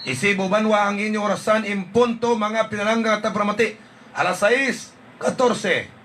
Isibo Banwa ang inyong orasan impunto mga pinalangga at pramati. Alas 6:14.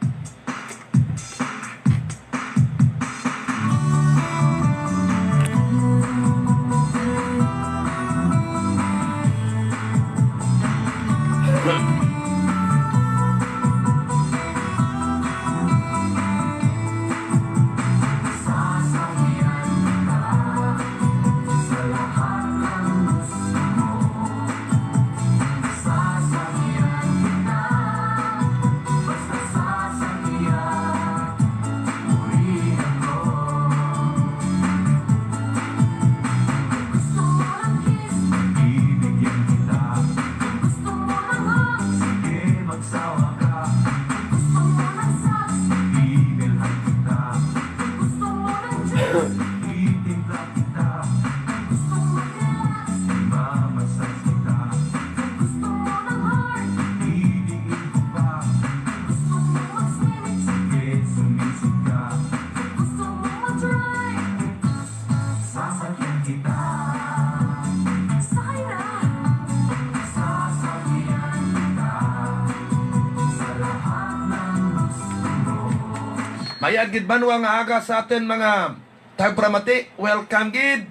Mayad gid Banwa nga aga sa atin mga tagpramati. Welcome gid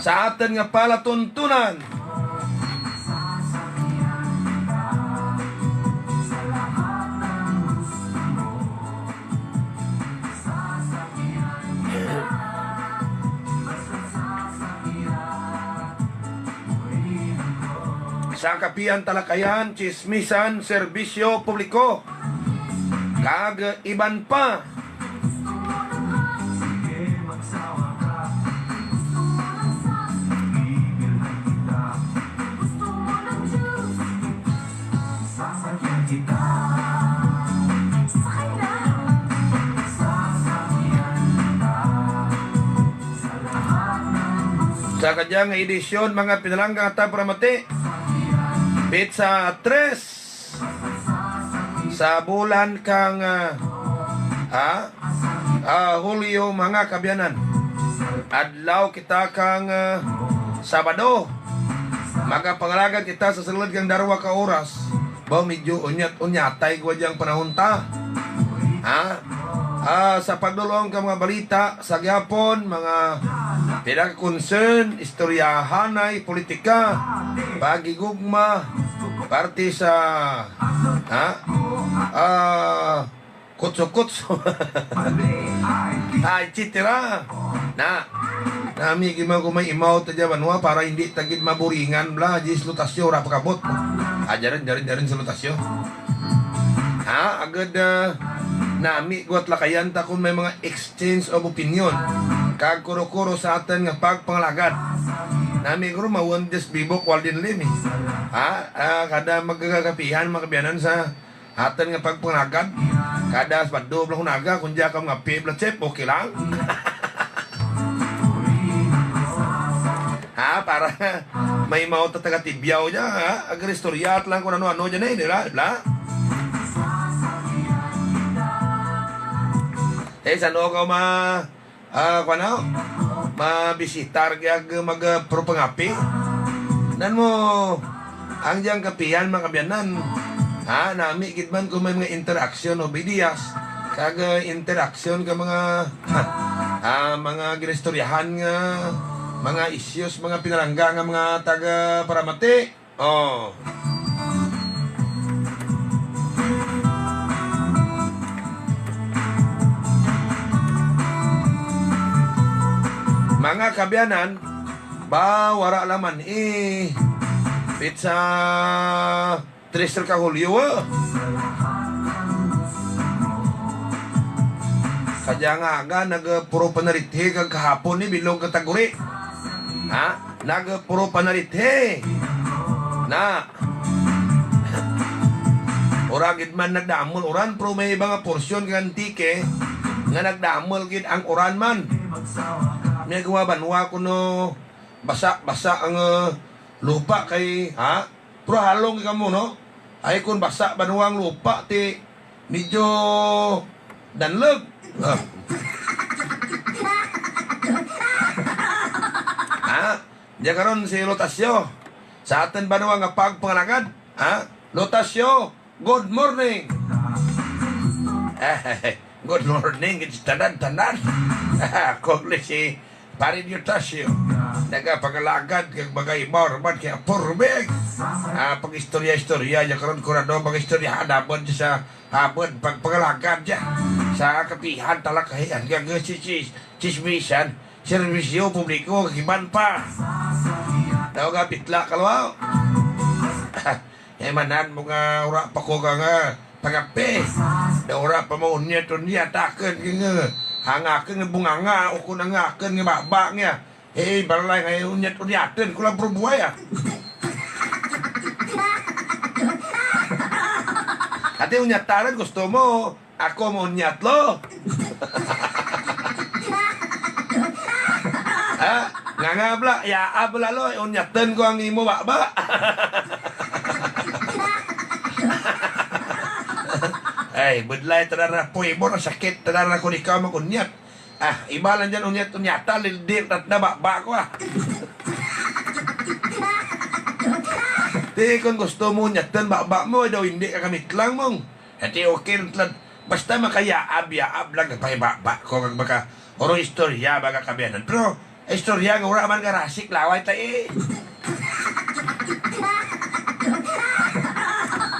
sa atin nga palatuntunan. Sa kapihan talakayan, chismisan, serbisyo publiko, kag iban pa. Sa kadyang edisyon mga pinalangga at pramati, pizza 3 sa bulan kang Hulyo mga kabyanan. Adlaw kita kang Sabado. Magapangalagan kita sa sulod kang darwa ka oras. Ba medyo unyat-unyatay ko diyang panahon ta. Sa pagdulong ka mga balita sa gyapon, mga pinaka-concern, istoryahanay, politika, pagigugma, parte sa kutso-kutso, etc. Nami gima ko may imaw ta Banwa para hindi tagid maburingan bla, jis lutasyo ra pakabot. Jarin sa lutasyo. Agad nami guat lakayan ta kung may mga exchange of opinion kag kuro-kuro sa atin nga pagpangalagad. Nami guro mawon des bibok waldin limi. Kada magkakapihan makabyanan sa atin nga pagpangalagad. Kada sabado blang hunaga kun ja ka nga pibla chep okay lang. Para may mao ta taga tibyaw ja, agristoryat lang kung ano-ano dyan dira bla. Sano ka mabisitar kaya magpropangapi nan mo ang diyang kapihan mga kabyanan. Nami kitman kung may mga interaksyon o bidiyas kag interaksyon ka mga ginistoryahan nga mga issues, mga pinarangga nga mga taga paramati. Mga kabyanan, wara laman pizza 3 ka Hulyo. Kadya nga aga nagpuro panarite kag kahapon ni bilog kataguri. Nagpuro panarite. Ora gid man nagdamol oran pero may mga porsyon kan tike nga nagdamol gid ang oran man. May gawa Banwa kuno basa ang lupa kay pero halong ka mo no ay kun basa Banwa ang lupa ti medyo danlog. Diya karon si lotasyo sa atin banwa nga pagpangalagad. Lotasyo, good morning. Good morning, it's tanan-tanan. Kung si Parin Yutasyo, nagpagalagad kag bagay morman kaya purbeg. Pag-istorya-istorya, niya karon kurado, pag-istorya hanapon sa habon, pagpagalagad niya. Sa kapihan talakayan, gagawin si chismisan, servisyo publiko, kagiban pa. Daw nga pitla kalwaw. Manan mo nga ura pa ko nga pagape. Da ura pa mo unya taken nga hangaken nga bunganga o kun ngaken nga babak nya. Balay nga unyat-unyaten kula perbuaya. Ate unyataran gusto mo, ako mo unyat lo. Nga bla, ya abla lo, unyaten ko ang imo ba. Ay, budlay tadara poy mo na sakit tadara ko di ka magunyat. Iba lang dyan unyat-unyata, lildir at nababa ko Di kung gusto mo unyatan, baba mo, daw hindi ka kamit lang mong. Hati okay lang, basta makayaab-yaab lang, baba ko kag baka, oro istorya baga kabianan. Pero, istorya nga ura man karasik, laway tayo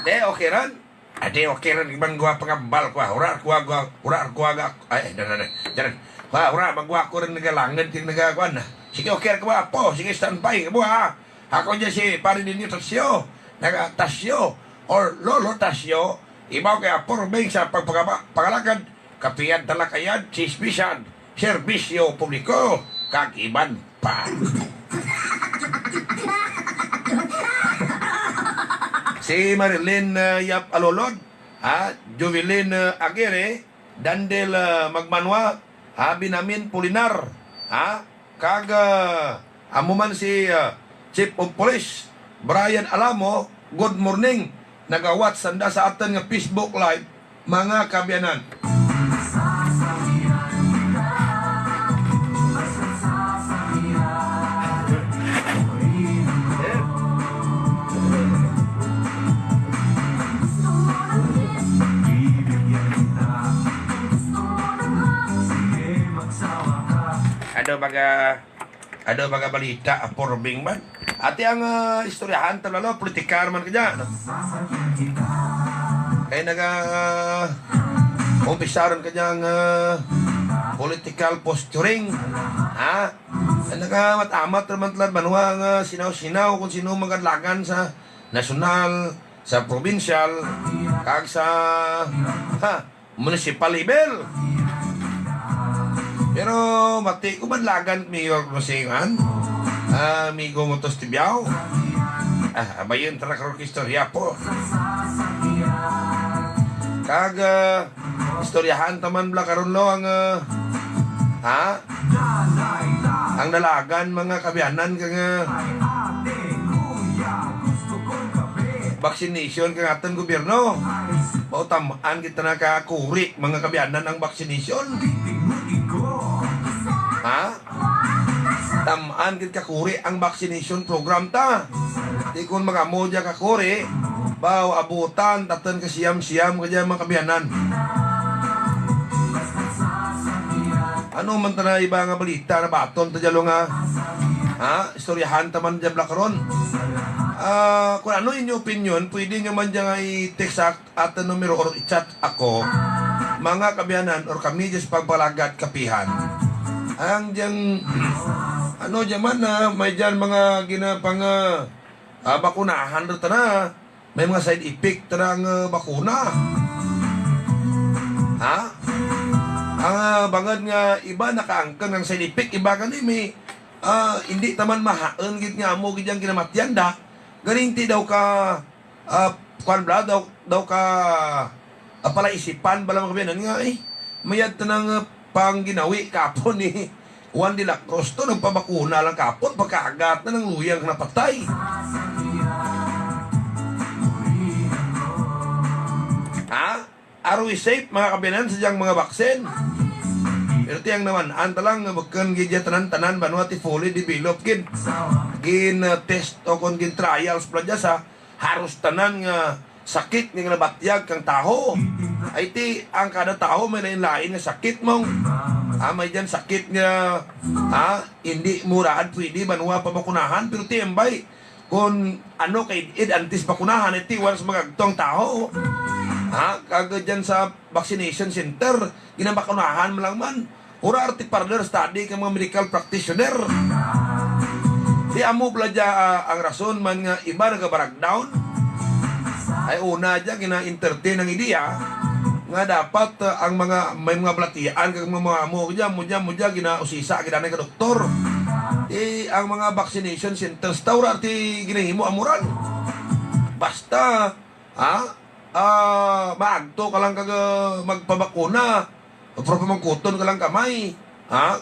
Di okay ron? Adi okay ron, ibang gua pangambal ko, ura magwa ko rin nagalangan ting nagaguan na. Sige okay ka ba po, sige standby ka ba Ako dyan si Parin Tasyo, Tasyo, or Lolo Tasyo, ibaw kaya purbeng sa pagpagalagad, kapiyan talakayan, chismisan, serbisyo publiko, kagiban pa. Si Marilyn Yap Alolod, Jovelyn Aguirre, Dandel Magmanwa, Binamin Pulinar, kag amuman si Chief of Police Brian Alamo, good morning. Nagawat sanda sa atin nga Facebook Live, mga kabiyanan. Ada baga balita porbing man. Ati ang istoryahan talalo politikar man kanya. Kaya umpisaron kanyang political posturing. Nagamat-amat naman talan banwa nga sinaw-sinaw kung sino magadlagan sa nasyonal, sa provincial, kag sa municipal level. Pero mati ko badlagan mayor masingan, amigo mo tos tibiyaw. Abayon tara karong istorya po. Kag istoryahan taman bla karon lo ang dalagan mga kabiyanan kag vaccination kang aton gobyerno. Bautamaan kita nakakuri mga kabiyanan ang vaccination. Tamaan kita kakuri ang vaccination program ta. Di kung magamo dya kakuri, baw abutan, tatan kasiyam-siyam kaya mga kabiyanan. Ano man ta na iba nga balita na baton ta dyan nga? Istoryahan taman dyan blakaron. Kung ano inyong opinion, pwede nyo man dyan i-text at numero or i-chat ako, mga kabiyanan or kami dyan sa pagpalagat kapihan. Ang dyan, ano dyan man may dyan mga ginapang bakunahan rin na, may mga side effect ng bakuna. Ang bangad nga iba nakaangkang ng side effect, iba ganun may hindi taman mahaan git nga mo gidyang kinamatyan da. Ganinti daw ka kuanbla daw ka palaisipan bala mga kabiyanan nga mayad ta ng pang ginawi kapon ni Juan de la Cruz to nagpabakuna lang kapon pagkaagat na ng luyang napatay. Are we safe mga kabiyanan sa diyang mga baksin? Pero tiyang naman, antalang nga bakan gidya tanan-tanan banwa ti fully develop gid. Gin test o kon gin trials pala dya sa haros tanan nga sakit nga nabatyag kang taho. Ay ti ang kada taho may lain-lain nga sakit mong. May dyan sakit nga hindi muraan pwede banwa pamakunahan pero tiyambay kung ano kay antis bakunahan iti waras magagtong taho. Kagad dyan sa vaccination center, ginabakunahan mo lang man. Ura arti parlor study kang mga medical practitioner. Di amo pala dya ang rason man nga iba nagabaragdown. Ay una dyan, gina-entertain ang ideya nga dapat ang mga may mga balatian kang mga mo dyan, ginausisa, ginanay ka doktor. Ang mga vaccination centers, ura arti ginahimo amuran. Basta, maagto ka lang kag magpabakuna pagpamangkuton ka lang kamay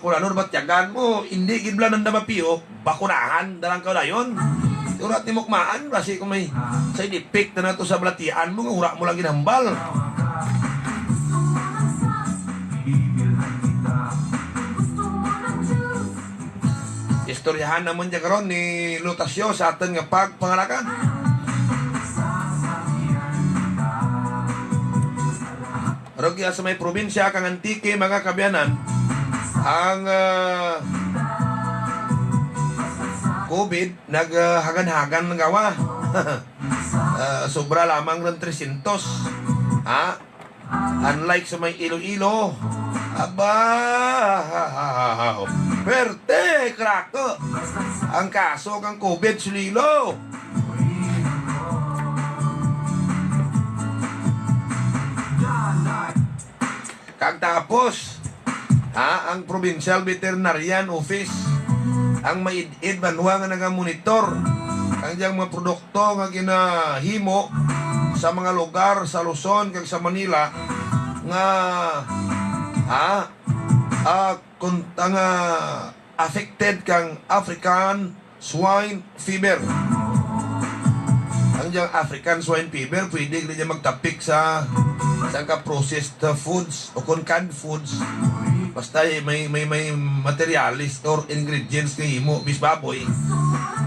kung ano naman tiyagan mo hindi gibla ng damapiyo bakunahan dalang ka na yun urat ni mukmaan kasi kung may side effect na nato sa balatian mo ura mo lang ginambal. Istoryahan naman dyan karon ni Lutasyo sa atin nga pagpangalakan. Rogya sa may probinsya kang Antique mga kabyanan ang COVID naghagan-hagan ng gawa. Sobra lamang ng 300. Unlike sa may Iloilo, perte krako ang kaso kang COVID sa Iloilo. Kagtapos, ang Provincial Veterinarian Office ang maid-id banwa nga nagamonitor ang diyang mga produkto nga ginahimo sa mga lugar sa Luzon kag sa Manila nga nga affected kang African swine fever. Ang diyang African swine fever pwede din magtapik sa processed foods o canned foods basta may materialis or ingredients nga himo bis baboy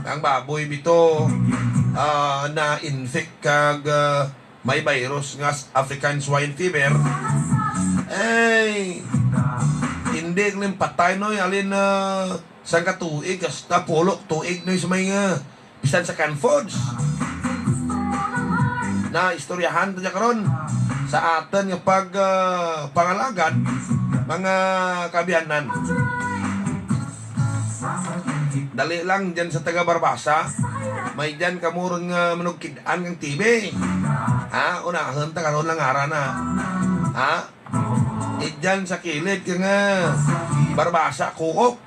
ang baboy bito na infect kag may virus nga African swine fever hindi lang patay no alin sa katuig hasta pulok tuig no sa may bisan sa canned foods na istoryahan ta karon sa atin nga pangalagad mga kabiyanan. Dali lang dyan sa taga Barbasa may dyan kamurong manugkidaan ng TV unahan ta karon lang ara na dyan sa kilid kang Barbasa Coop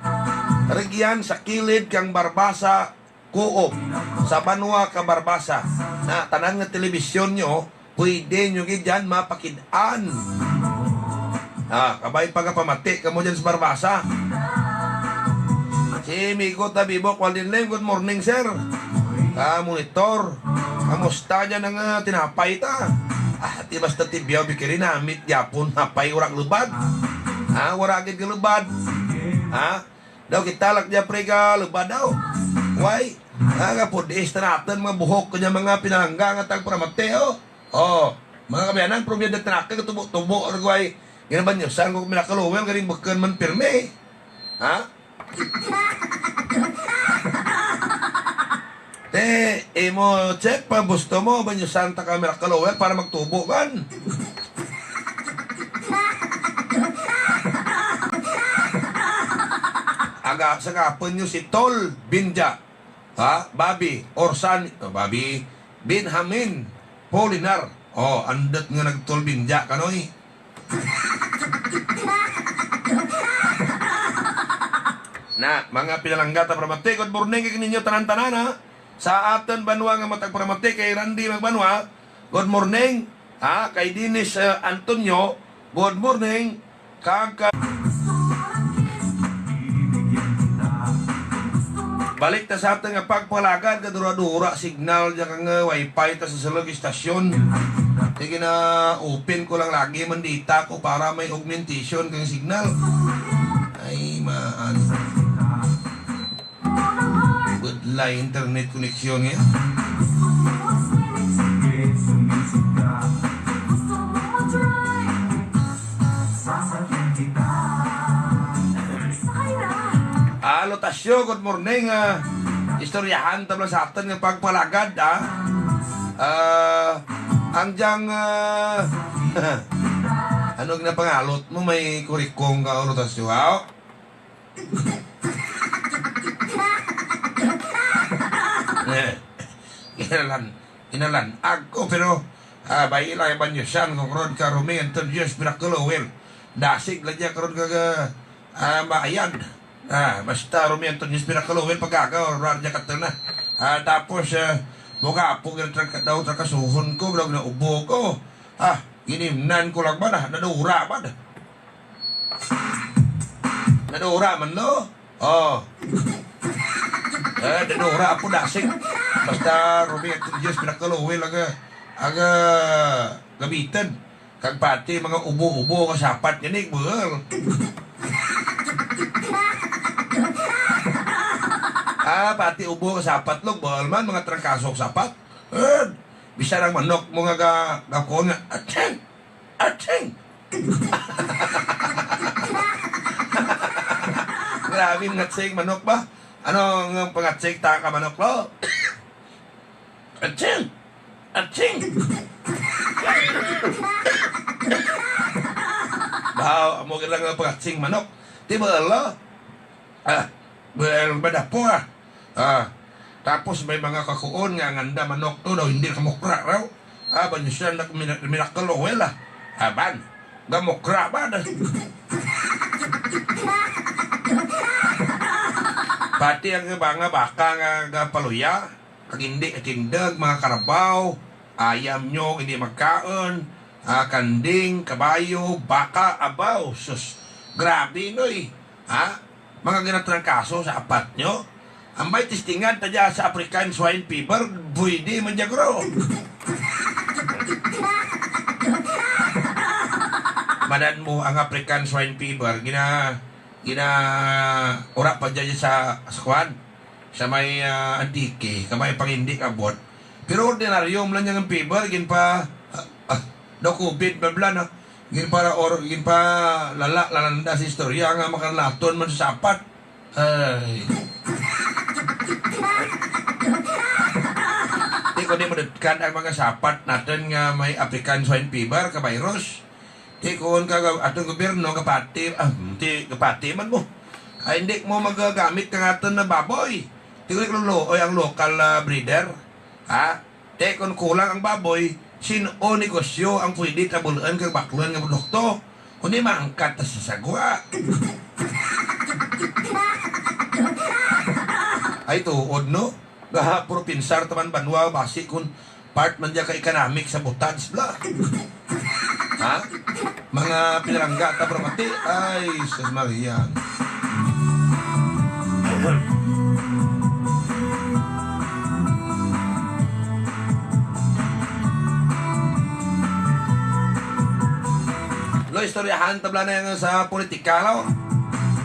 regyan sa kilid kang Barbasa Coop sa Banwa ka Barbasa na tanang nga telebisyon nyo pwede nyo dyan mapakidaan. Kabay pagkapamati ka mo dyan sa Barbasa. Si Migo Tabibok Waldinlem, good morning sir. Monitor, kamusta dyan ang tinapay ta? Di basta tibyaw bikiri na, mit yapon, napay urak lubad. Warakit ka lubad. Daw kitalak dyan pre ka lubad daw. Why? Kapodis na natin mga buhok kanya mga pinangga nga tagparamate mga kabayanan probyan na tanaka tubo-tubo argway ginaban nyo saan kung minakaluwel galing bakan man pirme mo check pa gusto mo ba nyo saan taka minakaluwel para magtubo kan aga sa kapon nyo si Tol Binja Bobby Orsan Bobby Benjamin Polinar andat nga nagtulbinja kanoy na mga pinalanggata pramate good morning kay ninyo tanan-tanan sa aton banwa nga matag pramate kay Randy Magbanwa good morning kay Dinis Antonio good morning kag balik ta sa atin nga pagpalagad kadura-dura signal dyan kang wifi ta sa sulog istasyon Sige na open ko lang lagi mandita ko para may augmentation kang signal. Ay maan. Good line internet connection ya. Alo Tasyo, good morning. Istoryahan tabla sa atin ng pagpalagad ang diyang ano na pangalot mo may kurikong ka o Tasyo inalan ako pero bayi lang iban nyo siyan kung karoon ka rumi ang Diyos pinakulawin dasig lang niya karoon ka maayan basta rumi ang Diyos pinakulawin pagkaka orar niya katana tapos buka po daw kasuhon ko daw na ubo ko ginimnan ko lang ba nadura ba nadura man no nadura po dasig basta rumi ang Diyos pinakulawin aga gamitan kag pati mga ubo-ubo kasapat yan buhal pati ubo kasapat log buhal man mga trangkasok sapat bisa lang manok mga gakon nga ateng grabe ngatsig manok ba ano ang pangatsig taka manok lo ateng Bahaw, mo lang ang pagatsing manok. Di ba ala? Badapo tapos may mga kakuon nga nganda manok to daw hindi kamukra raw. Banyo siya minakalowel ban, gamukra ba na? Pati ang mga baka nga paluya, kag hindi katindag, mga karabaw, ayam nyo, hindi magkaon, kanding, kabayo, baka, abaw, sus, grabe noy, mga ginatrangkaso sa apat nyo, ang may tistingan tadya sa African swine fever, buwede man jagro. Manan mo ang African swine fever, ora pa dyan sa kwan, sa may antike, kamay pang hindi kabot. Pero ordinaryom lang yung fever, gin pa no COVID bla na. Gin pa lalanda sa istorya nga makarlaton man sa sapat. Ay. Di ko di madagkan ang mga sapat natin nga may African swine fever ka virus. Di ko atong gobyerno kapati kapati man mo. Ay hindi mo magagamit ka natin na baboy. Di ko oy ang local breeder. Di kon kulang ang baboy, sino negosyo ang pwede tabulaan kag bakluan nga produkto. Kundi maangkat sa sagwa. Ay tuod no? Puro pinsar taman banwa basi kun part man dya ka economic sa butats bla. Mga pinarangga ta pramati ay sus Maria. Lo istoryahan tabla na yung sa politika lo.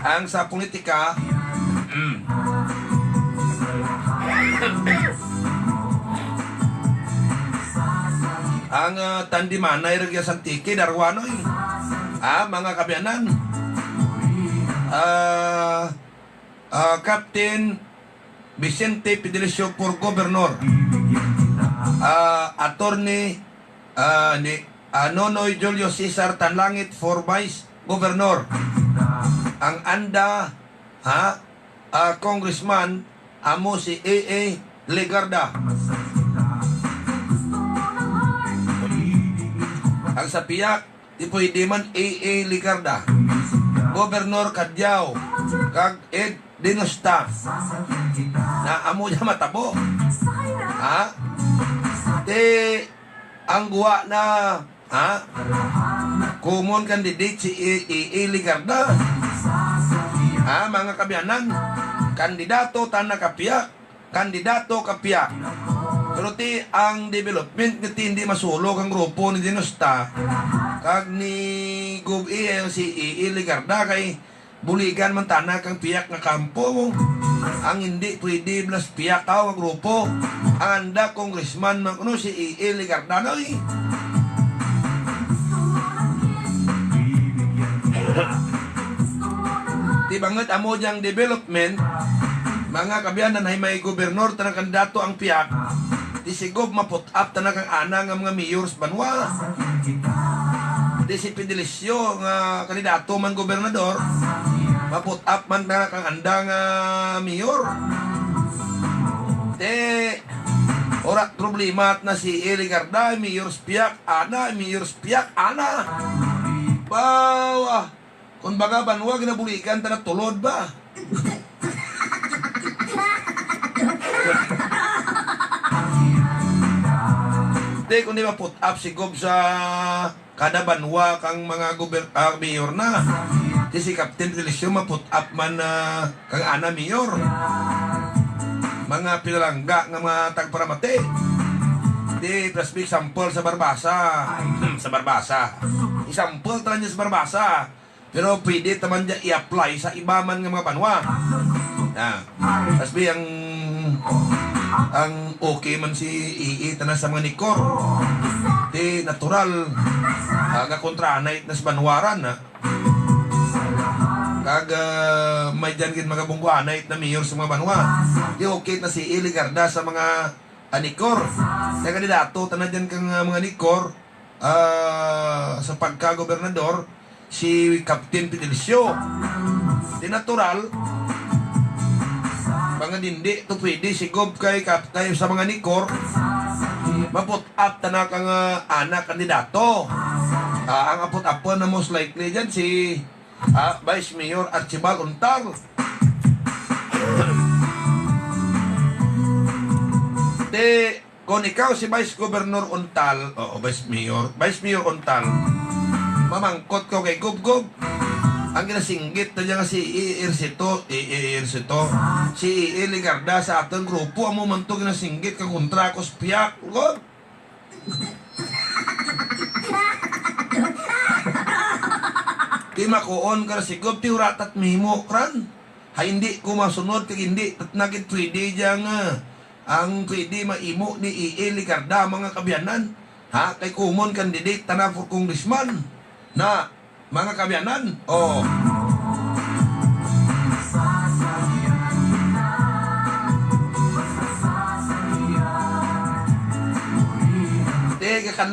Ang sa politika ang tandimanay regya santiki darwano mga kabiyanan Captain Vicente Fidelio for Governor Attorney Nonoy Julio Cesar Tanlangit for Vice Governor ang anda Congressman amo si A.A. Legarda ang sa piyak di pwede man A.A. Legarda Governor Kadyao kag Ed Dinosta na amo niya matabo ang guwa na common candidate si A.A. Legarda mga kabiyanan kandidato tanah kapiyak kandidato kapiyak Pero ti ang development nga ti hindi masulog ang grupo ni Dinusta kag ni Gub si Ligarda kay buligan man tanak ang piyak nga kampo. Ang hindi pwede blas piyak ang grupo. Ang anda congressman man kuno si Ligarda na Di banget amo diyang development mga kabiyanan ay may gobernador tanang kandidato ang piyak di sigop maput up tanang ang ana nga mga mayors banwa di si Fidelisio nga kandidato man gobernador maput up man tanang ang anda nga mayor di orak problema na si Ligarda mayors piyak ana bawa kung baga banwa ginabulikan tanang tulod ba kung di ma-put up si Gob sa kada banwa kang mga mayor na di si Captain Fidelisio ma-put up man kang ana mayor mga pinalangga nga mga tagparamate di plus big sample sa Barbasa isample talan niya sa Barbasa pero pwede taman niya i-apply sa iba man nga mga banwa plus big ang okay man si tanan sa mga nikor di natural nga kontra night na sa banwaran kag may dyan gin mga bungwa night na mayor sa mga banwa di okay na si Ligarda sa mga nikor kaya kandidato tanan dyan kang mga nikor sa pagka-gobernador si Captain Fidelisio di natural mga dindi to pwede si Gob kay kaptay sa mga nikor maput up tanak ang anak kandidato ang apot apon na most likely dyan si Vice Mayor Archibald Untal de kung ikaw si Vice Governor Untal Vice Mayor Untal mamangkot ko kay Gob ang ginasinggit na dyan si Irsito si Ligarda sa atong grupo ang momento ginasinggit kang kontrakos piyak di makuon ka na si Gob ti uratat mimo kran hindi ko masunod kag hindi at nagit pwede dyan ang pwede maimo ni Ligarda mga kabyanan kay kumon candidate tana for congressman na mga kabyanan,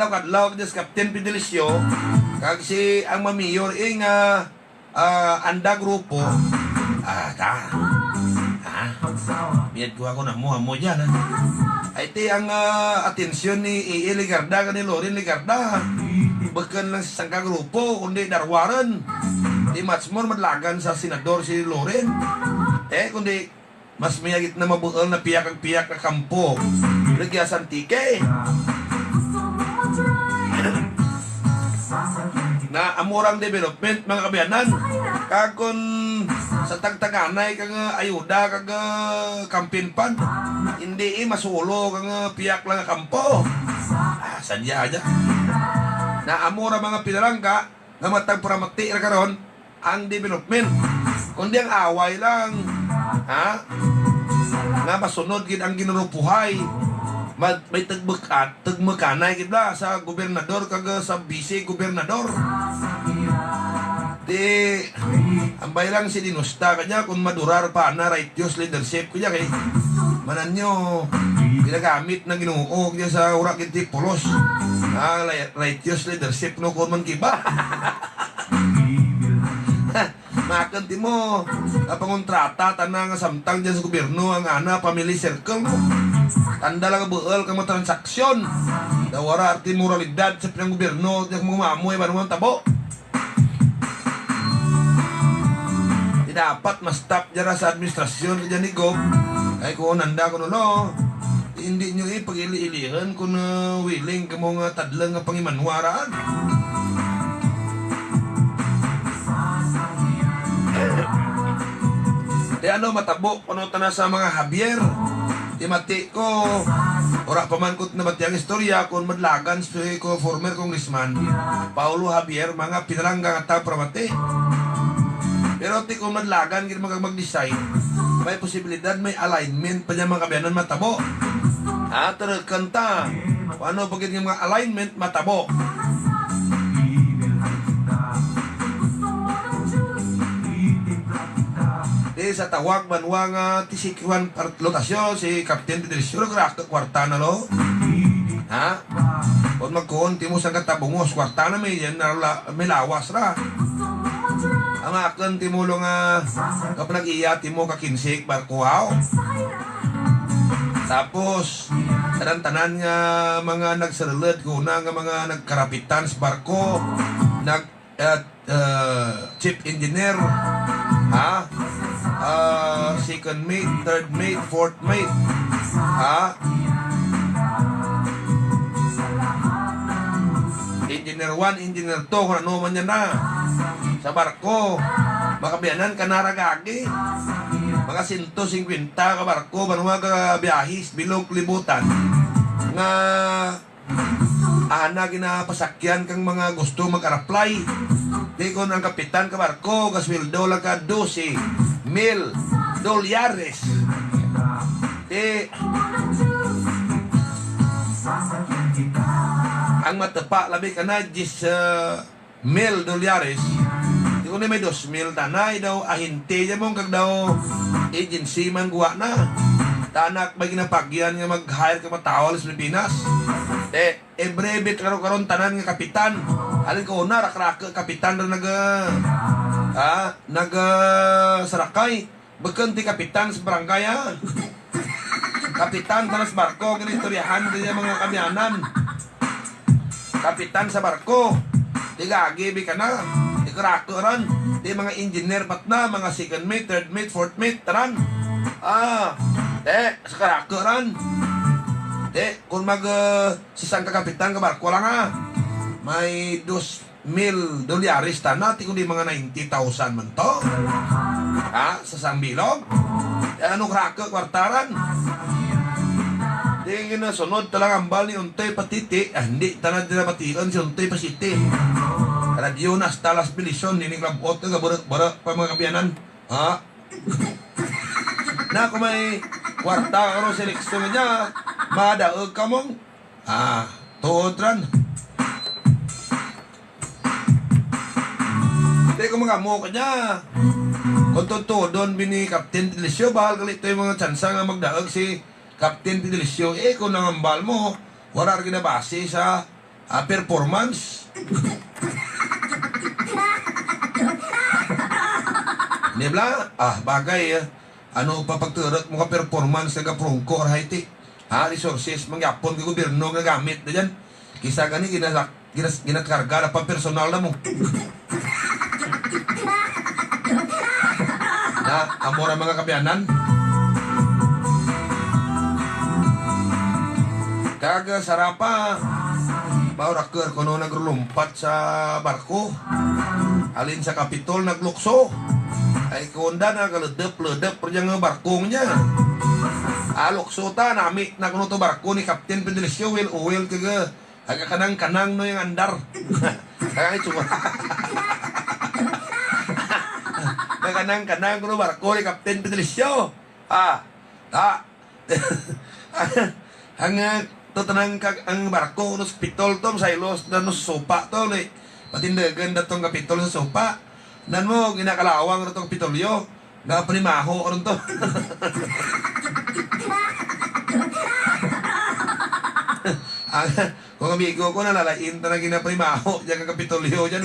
kadlaw des Captain Fidelisio kag si ang mamiyor anda grupo biyad ko ako na mo dyan ay ti ang atensyon ni Ligarda ka ni Loren Ligarda bakan lang sa sangka grupo kundi darwaran di much more madlagan sa senador si Loren kundi mas mayagit na mabuhal na piyak na kampo Regyasan tike na amurang development mga kabayanan kakon sa tagtaganay kang ayuda kag campaign fund hindi masulo kang piyak lang kampo sadya aja na amura mga pinalangga na matagparamati na karon ang development kundi ang away lang na masunod gid ang ginurupuhay may tagmakanay gid ba sa gobernador kag sa vice gobernador di ambay lang si Dinusta kanya kung madurar pa na righteous leadership kuya kay manan nyo ginagamit na Ginoo kaya sa urak iti pulos righteous leadership no kung man kiba makanti mo pangontrata tanang samtang dyan sa gobyerno ang ana family circle mo tanda lang buol kang mga transaksyon dawara arti moralidad sa pinang gobyerno yung mga mamoy ba naman tabo di dapat mas stop dyan sa administrasyon dyan ni Gob ay kung nanda ko no hindi nyo pag-ili-ilihan kung willing ka mga tadlang nga pangimanwaraan di ano matabo kuno na sa mga Javier di mati ko Ora pamankot na batiyang istorya kung madlagan ko former congressman Paulo Javier mga pinalangga nga tao pramate. Pero ti kung madlagan gid mag-design, may posibilidad may alignment pa niya mga kabayanan matabo. Terkanta ano pagit nga mga alignment matabo. Sa tawag banwa nga tisikwan lotasyon si Captain Fidelisio ke kwarta na lo. Kung magkuhon ti mo sa katabungos kwarta na may yan may lawas ra. Ang akin ti mo lo nga kapag nag-iya ti mo kakinsik barkuhaw. Tapos tanan-tanan nga mga nagsalulad ko na nga mga nagkarapitan sa barko chief engineer second mate, third mate, fourth mate. Engineer 1, engineer 2, kung ano man yan na. Sa barko, makabiyanan ka naragagi. Mga 150 ka barko, banwa ka biyahis, bilog libutan. Nga, ginapasakyan kang mga gusto mag-apply. Di ko ng kapitan ka barko, kaswildo lang ka 12,000 dolyares. Ang matepa labi ka na 10,000 dolyares. Di ko na may 2,000 tanay daw ahinte niya mong kag daw agency man guwa na. Tanak may ginapagyan nga mag-hire ka matawal sa Pilipinas. Brevit karon tanan nga kapitan. Alin ko na rak-rak kapitan na sarakay. Bakan ti kapitan sa barangay Kapitan tanas barko ginistoryahan din mga kamyanan. Kapitan sa barko. Tigagi bi kana. Tikrakaran. Di mga engineer pat na mga second mate, third mate, fourth mate taran. Sa karakaran. Kung sisang ka kapitan ka barko lang may 2,000 dolyares tanah, kundi mga 90,000 man to. Sa sambilog. Anong kraka kwartaran? Di nga sunod talang ambal ni Untay Patiti. Hindi, tanad nila patikan si Untay Pasiti. Radio na Stalas Bilisyon, niniklabot ka barak pa mga kabiyanan. Na kung may kwarta ka seleksyon niya, madaog ka mong tuod ran. Hindi ko mga mo ka niya. Kung totoo doon bini Captain Fidelisio, bahal kalito yung mga tsansa nga magdaog si Captain Fidelisio. Kung nangambal mo, wala rin ginabase sa performance. Nibla, bagay ano pa pagturot mo ka performance nga prongko or haiti. Resources, mangyapon ka gobyerno nga gamit na dyan. Kisa gani ginatkarga na pa personal na mo. Amora mga kabiyanan. Kaga sarapa baurakir kono nagrulumpat sa barko. Alin sa Kapitol naglukso. Ay kunda na kaledep-ledep perjang barkong niya. Lukso ta nami na kuno to barko ni Captain Fidelisio uwil kaga aga kanang-kanang no yung andar. Kaya cuma kanang-kanang kuno barko ni Captain Fidelisio. Ang tanang ang barko no Kapitol to saylos dan no sopa to ni patindagan datong Kapitol sa sopa. Dan mo ginakalawang ito Kapitolyo na panimaho ron to. Kung amigo ko nalalain ta na ginapanimaho diyan ka Kapitolyo diyan.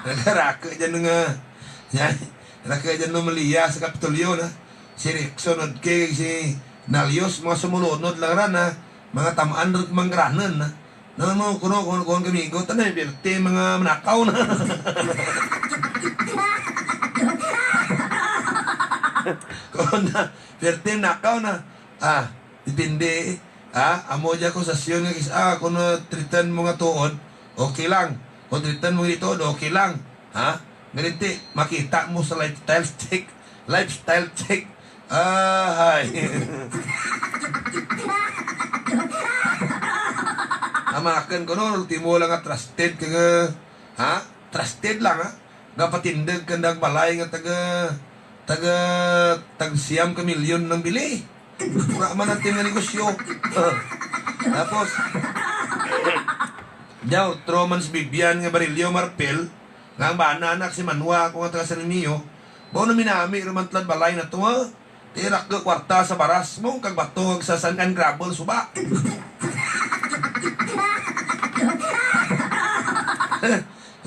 Nagaraka diyan nga nagaraka diyan no Malia sa Kapitolyo na si Rickson at kay si Nalios mga sumunod lang ran mga tamaan rin mangranan no, kuno kami ko tanay birte mga manakaw na. Kuno birte nakaw na. Dipindi. Amo dya ko sa siyon nga kisa kuno tritan mo nga tuod, okay lang. Kung tritan mo ito, okay lang. Ganiti makita mo sa lifestyle check Ay. Amakan ko no, ultimo lang nga trusted ka ha? Trusted lang ha? Nga patindag ka ng balay nga tag-siyam ka milyon ng bili. Wala man natin nga negosyo. Tapos, daw, Tromans Bibian nga Barilio Marpel, nga ang bana anak si Manwa, kung nga taga San Emilio, bao na minami, rumantlad balay na to ha? Tirak ka kwarta sa baras mo, kag batog sa sangan gravel suba.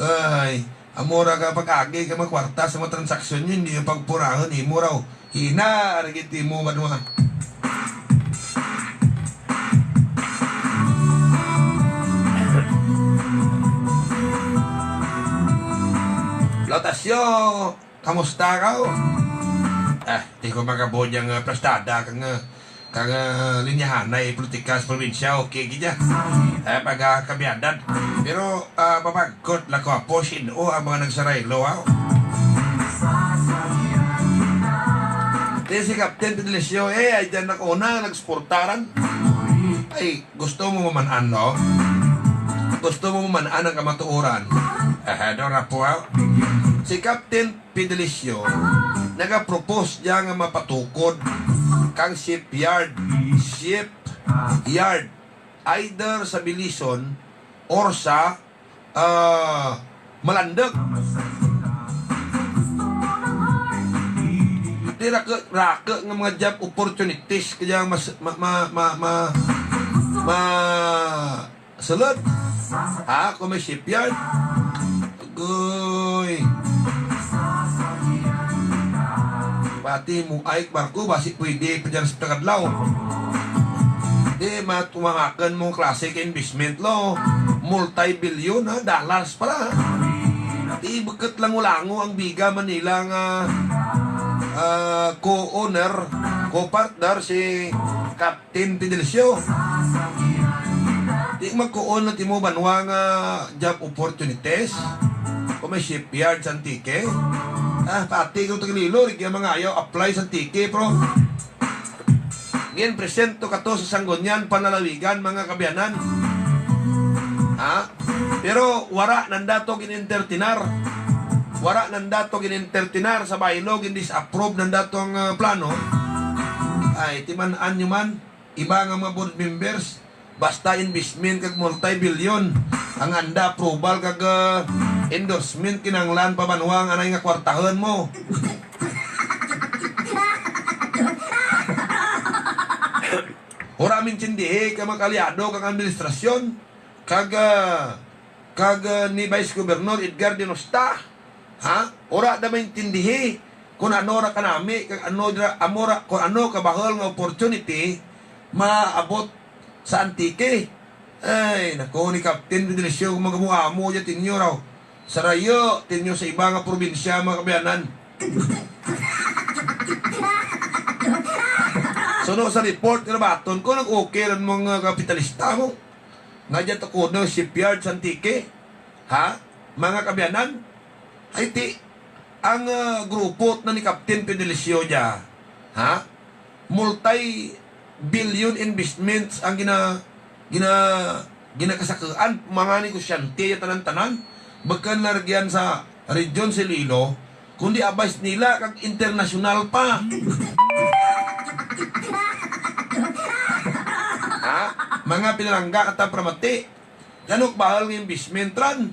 Ay, amora ka pag-agi ka magkwarta sa mga transaksyon yun, hindi yung pagpurahan, imo raw. Hina, arigiti mo manwa. Lotasyo, kamusta ka? Di ko magabod yung prestada kang linyahan na politika sa probinsya, okay gina. Pagkabiyadan. Pero papagkot lang ko po sino ang mga nagsaraylo. Si Captain Pedilesio, ay dyan ako na, nagsportaran. Ay, gusto mo mamanaan, no? Gusto mo mamanaan ang kamatuoran. Dora po, si Captain Pedilesio, nagapropose niya nga mapatukod kang shipyard either sa Bilison or sa Malandag. Di raka nga mga job opportunities kaya salad kung may shipyard goy pati mo ay barko basi pwede pa dyan sa tagadlaw. Di matumangakan mo klase ka investment lo multi-billion dollars pala. Di bagat lang ulango ang Biga Manila nga co-owner, co-partner si Captain Pedilesio. Di magko-on na timo banwa nga job opportunities kung may shipyard sa Antique. Pati kung tagalilo, kaya mga ayaw apply sa Antique, bro. Ngayon, presento ka to sa Sanggunian, Panalawigan, mga kabiyanan. Pero wara nandato ginintertinar. Wara nandato ginintertinar sa bailog, hindi approve nandato ang plano. Ay, timanaan nyo man, iba nga mga board members, basta investment kag multi-billion, ang anda approval kag endorsement kinanglan pabanwang anay nga kwartahan mo. Ora min tindihe ka makaliado kag administrasyon kag ni Vice Governor Edgar Dinosta. Ora da maintindihi kung ano ra kanami kag ano amora kung ano kabahol nga opportunity maabot sa Antique. Ay, nako ni Captain Pedilesio kung magamuamo dyan tinyo raw. Sarayo, tinyo sa iba nga probinsya, mga kabayanan. So, no, sa report na baton ko, nag-okay lang mga kapitalista mo. Nga dyan ako ng shipyard sa Antique. Mga kabayanan. Ay, ang grupo na ni Captain Pedilesio dyan, multi-billion investments ang ginakasakaan, mga negosyante at tanan-tanan. Bagkan largyan sa region Sililo, kundi abais nila kag international pa. Mga pinalangga at pramati. Ganok bahal ng investment ran.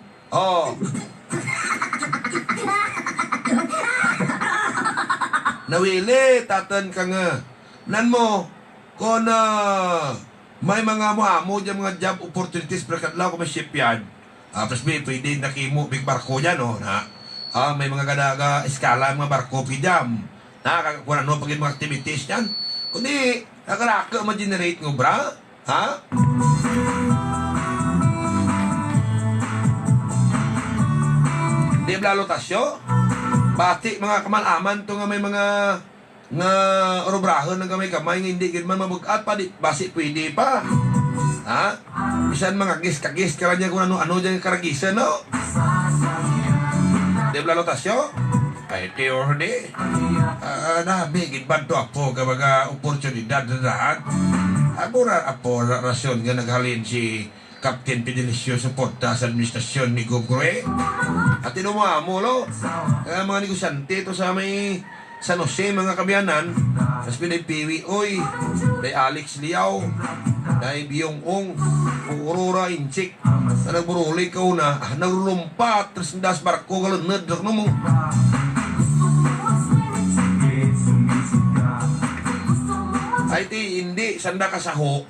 Nawili, tatan ka nga. Nan mo, kung may mga mo dyan mga job opportunities pagkatlaw kung may shipyard. Presby, pwede nakimo big barko dyan, may mga gadaga eskala mga barko pidam. Kung ano pagin mga activities dyan. Kundi, nakaraka ma-generate ng bra. Di blalotasyo. Pati mga kamalaman to nga may mga nga orobrahon ng gamay-gamay nga hindi man mabugat pa di basi pwede pa. Bisan mga kagis ka niya kung ano dyan karagisan, no? Di blalotasyo. Ay, tiyor di. Nabigid ba ito apo ka mga oportunidad na lahat? Agora apo rasyon nga naghalin si Captain Fidelio suporta sa administrasyon ni Gugre. At tinumamo lo, mga negosyante ito sa may San Jose, mga kabiyanan. Tapos pinipiwi, oy, day Alex Liao, day Biyong Ong, Aurora Inchik, na nagburuli ka na, nagrulumpat, tapos das barko kalunod, no mo. Ay ti hindi sanda kasaho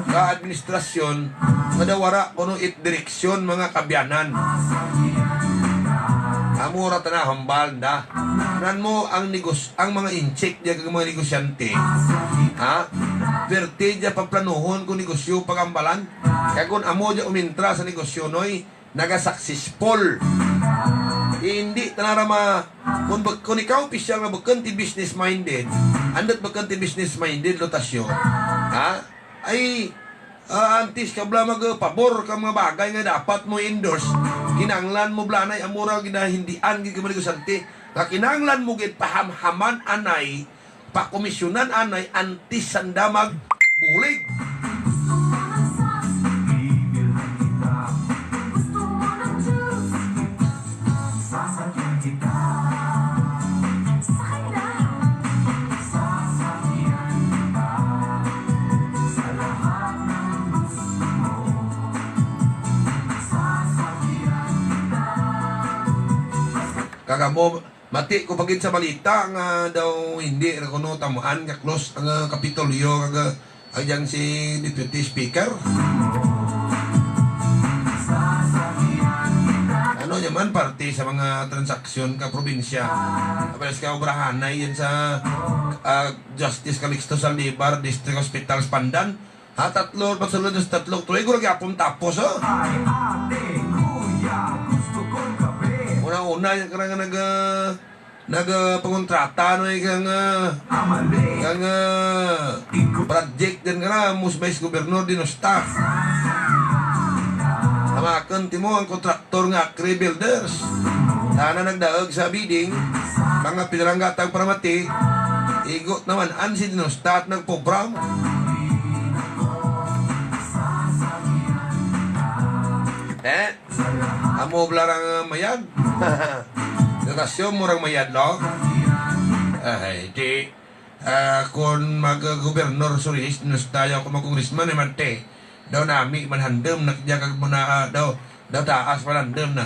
ka administrasyon madawara kuno it direksyon mga kabyanan. Amura na hambal da. Nan mo ang mga incheck diya kag mga negosyante. Ha? Verte diya pagplanuhon kung negosyo pagambalan. Kaya kung amo diya umintra sa negosyo noy naga-successful. Hindi tanarama kung ikaw opisyal na bakanti business minded, andot bakanti business minded rotasyon. Ha? Ay antis ka bla magpabor ka mga bagay nga dapat mo endorse. Kinanglan mo blanay amura ginahindian gid ka negosyante. Nga kinanglan mo gid pahamhaman anay, pakomisyonan anay antis sandamag bulig. Kagamo mati ko pagit sa balita nga daw hindi kuno tamuan nga close ang Kapitolyo kaga ayang si Deputy Speaker. Ano naman parte sa mga transaksyon ka probinsya. Apres ka obrahan na yan sa Justice Calixto Saldivar District Hospital Pandan. Ha, tatlo pagsulod sa tatlo tuloy ko lagi apong tapos oh. Una-una yung karang nagpangontrata no yung project din ka na musbais gobernador din o staff. Tamakan timo ang kontraktor nga Cree Builders. Sana nagdaog sa bidding mga pinaranggatang paramati igot naman ansi din o staff nagprogram. Amo blarang mayad. Relasyon mo rang mayad lo. Ay, di kung mag-gobernor suris nus tayo kung mag-congressman naman te. Daw nami manhandem nakdiya kag muna daw taas manhandem na.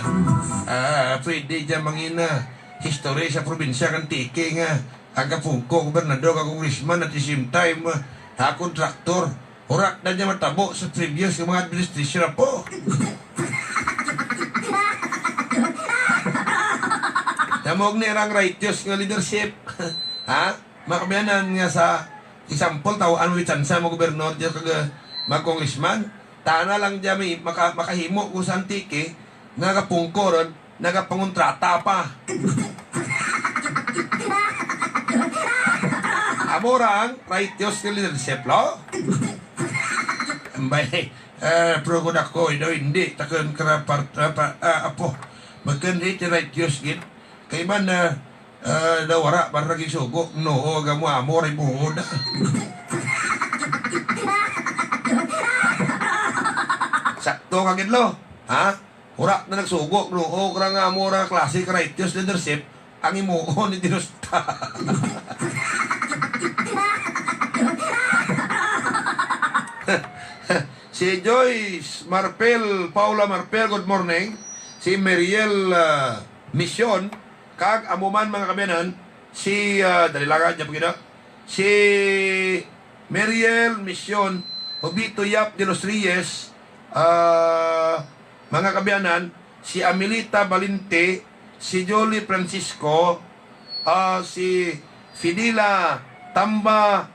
Pwede dyan mangina history sa probinsya kan tiki nga ang kapungko gobernador kag congressman at the same time kontraktor. Urak na dyan matabo sa previous ng mga administration po. Namog ni rang righteous nga leadership. Ha? Makabiyanan nga sa example tao ano itsansa mo gobernador diya kag mag-congressman. Tana lang diya may makahimo kung saan tiki nagapungkoron, nagapangontrata pa. Amorang righteous nga leadership lo. Ambay pro ko dako hindi takon karapat apo. Makan iti righteous gid. Kay man nawara para lagi sugo no agamo amor ay buhod. Sakto kagid lo. Ha? Ura na nagsugo no krang amor classic righteous leadership ang imuon ni dinusta. Si Joyce Marpel, Paula Marpel, good morning. Si Mariel Mission, kag amuman mga kabiyanan, si dalilaga dyan pagkita, si Mariel Mission, Hobito Yap de los Reyes, mga kabiyanan, si Amelita Balinte, si Jolie Francisco, si Fidila Tamba,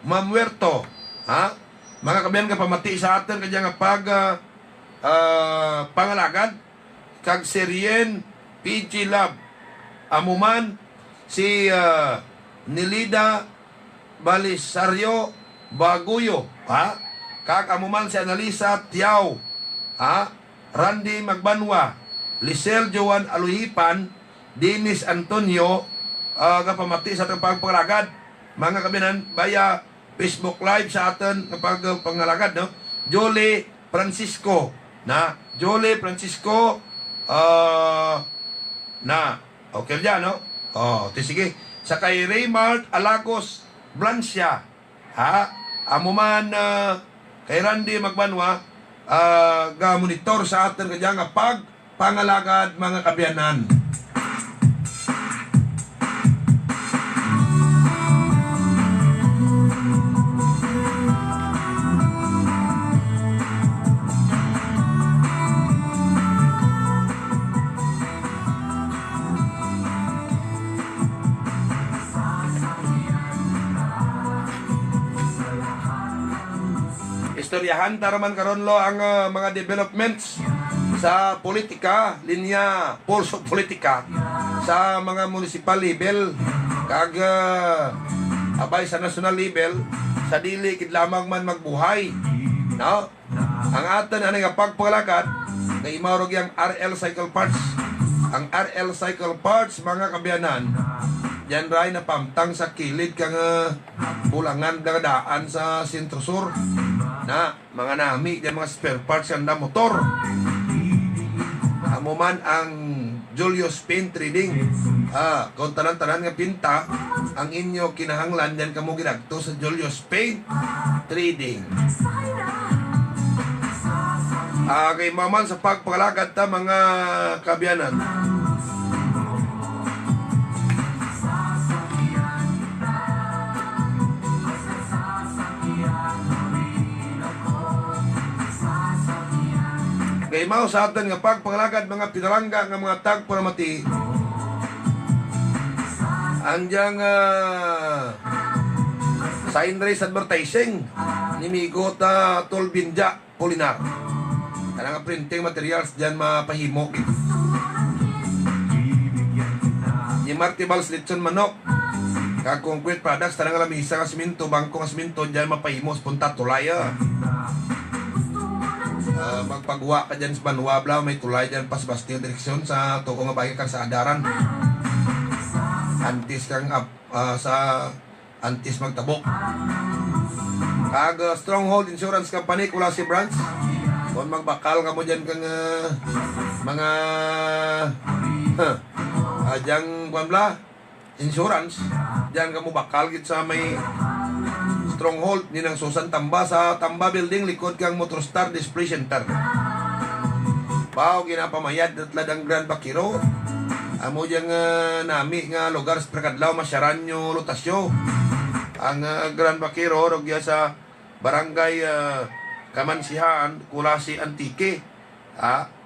Mamuerto, mga kabiyanan kapamati sa atin kanya nga pag pangalagad kag Serien PG Lab amuman si Nilida Balisario Baguyo kag amuman si Analisa Tiao Randy Magbanwa Lisel Joan Aluhipan, Dennis Antonio, nga pamati sa atong pagpangalagad. Mga kabinan, via Facebook Live sa aton nga pagpangalagad, no? Jolie Francisco, na Jolie Francisco, na, okay dyan, no? Sige. Sa kay Raymart Alagos Blancia, amo man, kay Randy Magbanwa, ga monitor sa aton kanya nga pagpangalagad mga kabiyanan. Istoryahan taraman karon lo ang mga developments sa politika, linya pulso politika sa mga municipal level kag abay sa national level sa dili kid lamang man magbuhay, no? Ang aton ani nga pagpalagad nga imaurog yang RL Cycle Parts. Ang RL Cycle Parts mga kabiyanan yan ray na pamtang sa kilid kang bulangan nga daan sa Sentro Sur, na mga nami yan mga spare parts yan na motor. Amo man ang Julius Paint Trading, kung tanan-tanan nga pinta ang inyo kinahanglan yan kamo ginagto sa Julius Paint Trading. Kay maman sa pagpalagad ta mga kabiyanan, kay mao sa aton nga pagpangalagad mga pinarangga nga mga tagparamati anjang sign race advertising ni Migo ta Tolbinja Polinar. Kanang printing materials diyan mapahimo. Ni Martibals Litson Manok kag concrete products tanang lamisa ka simento, bangko nga simento diyan mapahimo sa punta tulaya. Magpagawa ka dyan sa Banwabla, may tulay dyan pas Bastille direksyon sa tuko nga bagay kang sa Adaran. Antis kang sa Antis magtabok. Kag Stronghold Insurance Company, Kulasi Branch. Kung magbakal ka mo dyan kang mga dyan Banwabla insurance, dyan ka mo bakal git sa may Stronghold ni nang Susan Tamba sa Tamba Building likod kang Motorstar Display Center. Bao ginapamayad at ladang Grand Bakiro. Amo diyang nami nga lugar sa Prakadlaw Masyaranyo Lutasyo. Ang Grand Bakiro rogya sa Barangay Kamansihan Kulasi Antique.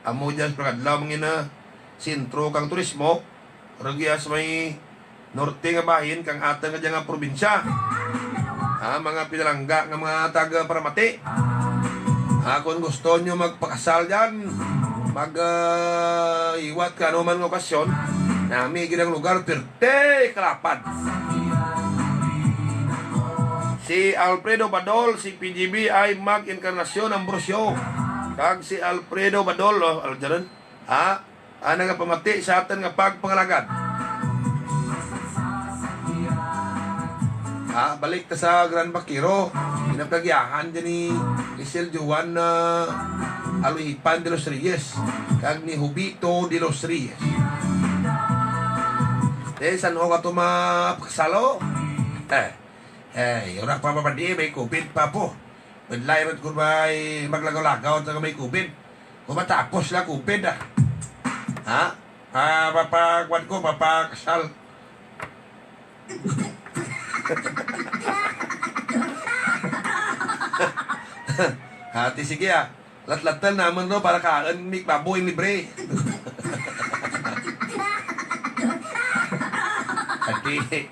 Amo dyan sa Prakadlaw mangina sentro kang turismo rogya sa may norte nga bahin kang atang nga dyan nga probinsya. Mga pinalangga ng mga taga-paramati. Kung gusto nyo magpakasal dyan, mag-iwat ka ano man ng okasyon, nami ginang lugar, pirte, kalapad. Si Alfredo Badol, si PGB ay mag-inkarnasyon ng Brosyo. Kag si Alfredo Badol, nga pamati sa atin nga pagpangalagad. Balik ta sa Grand Bakiro, pinapagyahan dyan ni Lisel Joan Aluhipan de los Reyes kag ni Hubito de los Reyes. San ho ka ito mapakasalo? Ura pa mapadi, may COVID pa po. Badlay rin kung may maglagaw-lagaw at may COVID. Kung matapos lang COVID papagwan ko, papakasal. Hati sige lat-latan naman no para kaan mik baboy libre. Hati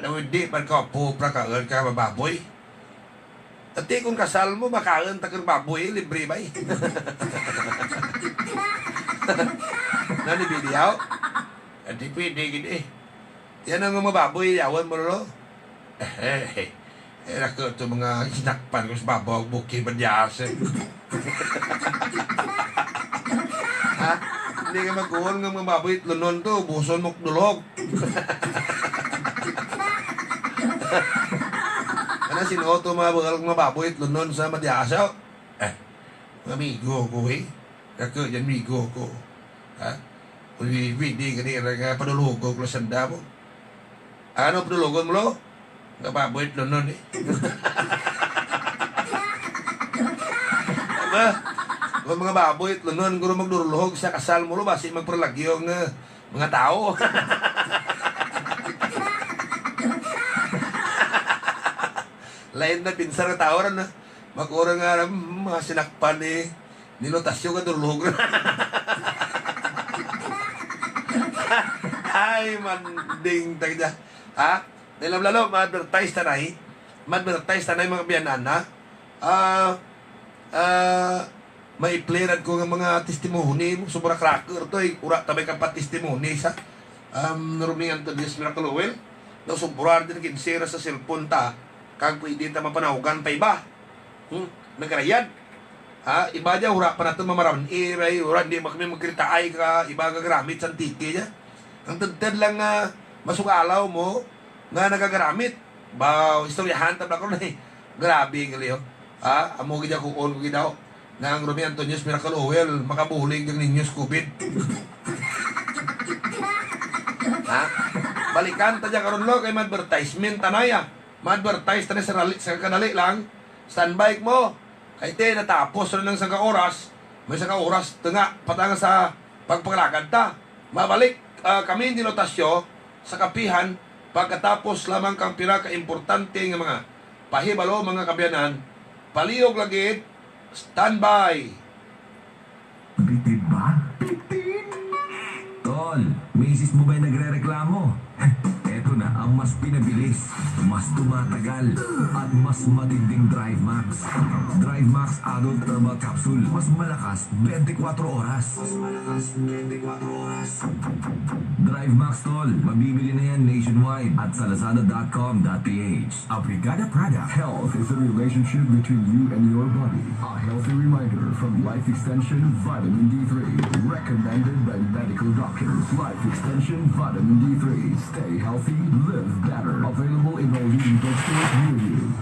nawidi pagkapo para kaan ka baboy. Hati kung kasal mo makaan takang baboy libre bay. Nani bidiyaw? Hati pwede gini. Yan ang mga baboy yawan mo no. Nako ito mga sinakpan ko sa babaw bukid badyase. Hindi ka magkuhon ng mga baboy lunon to, buson mo dulog. Ano sinuoto mga baboy lunon sa madyasaw? Mga amigo ko Kaka yan amigo ko. Ha? Kung hindi ka nga padulog ko kung sanda mo. Ano padulugon mo lo? Mga baboy lunon Diba? Kung mga baboy lunon guro magdurulog sa kasal mo lo basi magpralagyo ng mga tao. Lain na pinsan na tao na magkurang nga mga sinakpan nilotasyo ka durulog. Ay manding tagda. Ha? Dahil lalo ma-advertise tanay mga biyanana. May playerad ko ng mga testimony sobra cracker to ura tabay ka pa testimony sa narumingan to this miracle oil daw sobra din kinsira sa cellphone ta kag pwede ta mapanawagan pa iba nagkarayad iba dya ura pa natin mamarawan iray ura hindi kami magkritaay ka iba gagaramit sa tiki dya ang tadtad lang masugalaw mo nga nagagaramit istoryahan tabla ko na grabe kaliyo amo gidya kuon ko gidaw na ang Rumi Antonius Miracle Oil makabulig ng ninyos COVID. Balikan ta dyan karon lo kay ma-advertisement tanaya. Ma-advertise tanay sa kanali lang. Standby mo. Kay te natapos rin ng sanga oras. May sanga oras tunga patanga sa pagpangalagad ta. Mabalik kami nilotasyo sa kapihan pagkatapos lamang kang pira ka importante nga mga pahibalo mga kabyanan. Palihog lagi standby. Bitid ba? Bitid! Tol, misis mo ba'y nagre-reklamo? Eto na ang mas pinabilis, mas tumatagal, at mas matinding Drive Max. Drive Max Adult Herbal Capsule. Mas malakas 24 oras. Drive Max, tol. Mabibili na yan nationwide at sa lazada.com.ph. Brigada Prada. Health is a relationship between you and your body. A healthy reminder from Life Extension Vitamin D3. Recommended by medical doctors. Life Extension Vitamin D3. Stay healthy, live better. Available in all leading bookstores near you.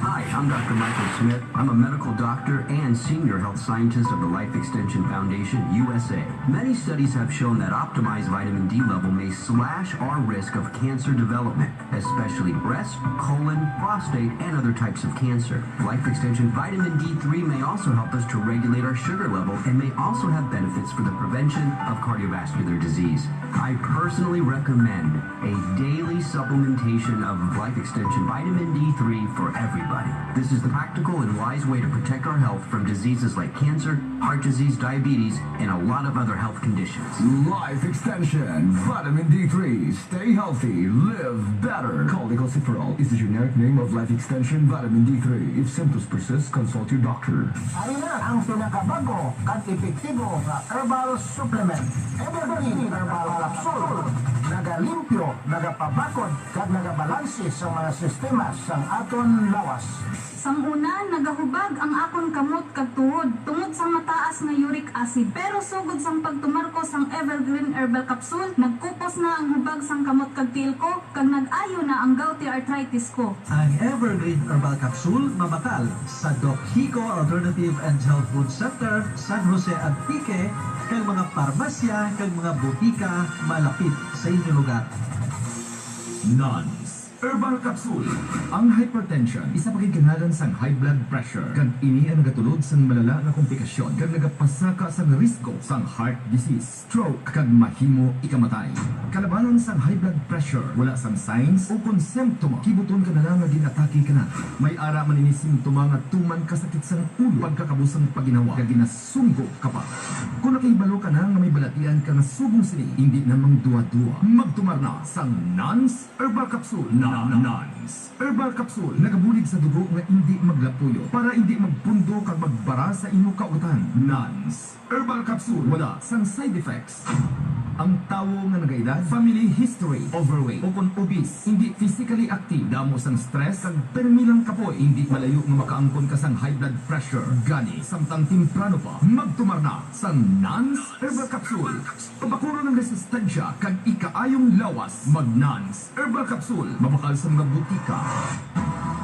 Hi, I'm Dr. Michael Smith. I'm a medical doctor and senior health scientist of the Life Extension Foundation, USA. Many studies have shown that optimized vitamin D level may slash our risk of cancer development, especially breast, colon, prostate, and other types of cancer. Life Extension Vitamin D3 may also help us to regulate our sugar level and may also have benefits for the prevention of cardiovascular disease. I personally recommend a daily supplementation of Life Extension Vitamin D3 for everybody. This is the practical and wise way to protect our health from diseases like cancer, heart disease, diabetes, and a lot of other health conditions. Life Extension Vitamin D3. Stay healthy, live better. Cholecalciferol is the generic name of Life Extension Vitamin D3. If symptoms persist, consult your doctor. Ay na ang pinakabago at epektibo na herbal supplement. Evergreen Herbal Capsule. Nagalimpyo, nagapabakod, kag nagabalansi sa mga sistema sang aton lawas. Sang una, nagahubag ang akon kamot kag tuhod tungod sa mataas nga uric acid. Pero sugod sang pagtumarko sang Evergreen Herbal Capsule, nagkupos na ang hubag sang kamot kag tiil ko, kag nag-ayo na ang gouty arthritis ko. Ang Evergreen Herbal Capsule mabakal sa Doc Hico Alternative and Health Food Center, San Jose Antique, kag mga parmasya, kag mga butika malapit sa inyong lugar. Nuns Herbal Capsule. Ang hypertension isa pakiganalan sang high blood pressure kag ini ang nagatulod sang malala nga komplikasyon kag nagapasaka sang risgo sang heart disease, stroke kag mahimo ikamatay. Kalabanan sang high blood pressure wala sang signs o kung semptoma kibuton ka na lang nga ginatake ka na. May ara man ini simptoma nga tuman kasakit sang ulo pagkakabusang paginawa kag ginasunggo ka pa. Kung nakahibalo ka na nga may balatian ka nga subong sini, hindi namang duwa-duwa. Magtumar na sang Nuns Herbal Capsule. Nuns Herbal Capsule nagabulig sa dugo nga hindi maglapuyo para hindi magpundo kag magbara sa imo kautan. Nuns Herbal Capsule wala sang side effects. Ang tawo nga nagaedad, family history, overweight, o kung obese, hindi physically active, damo sang stress, kag permilang kapoy, hindi malayo nga makaangkon ka sang high blood pressure, gani, samtang timprano pa, magtumar na sang NANS Herbal Capsule. Pabakuro ng resistensya, kag ikaayong lawas, mag-NANS Herbal Capsule, mabakal sa mga butika.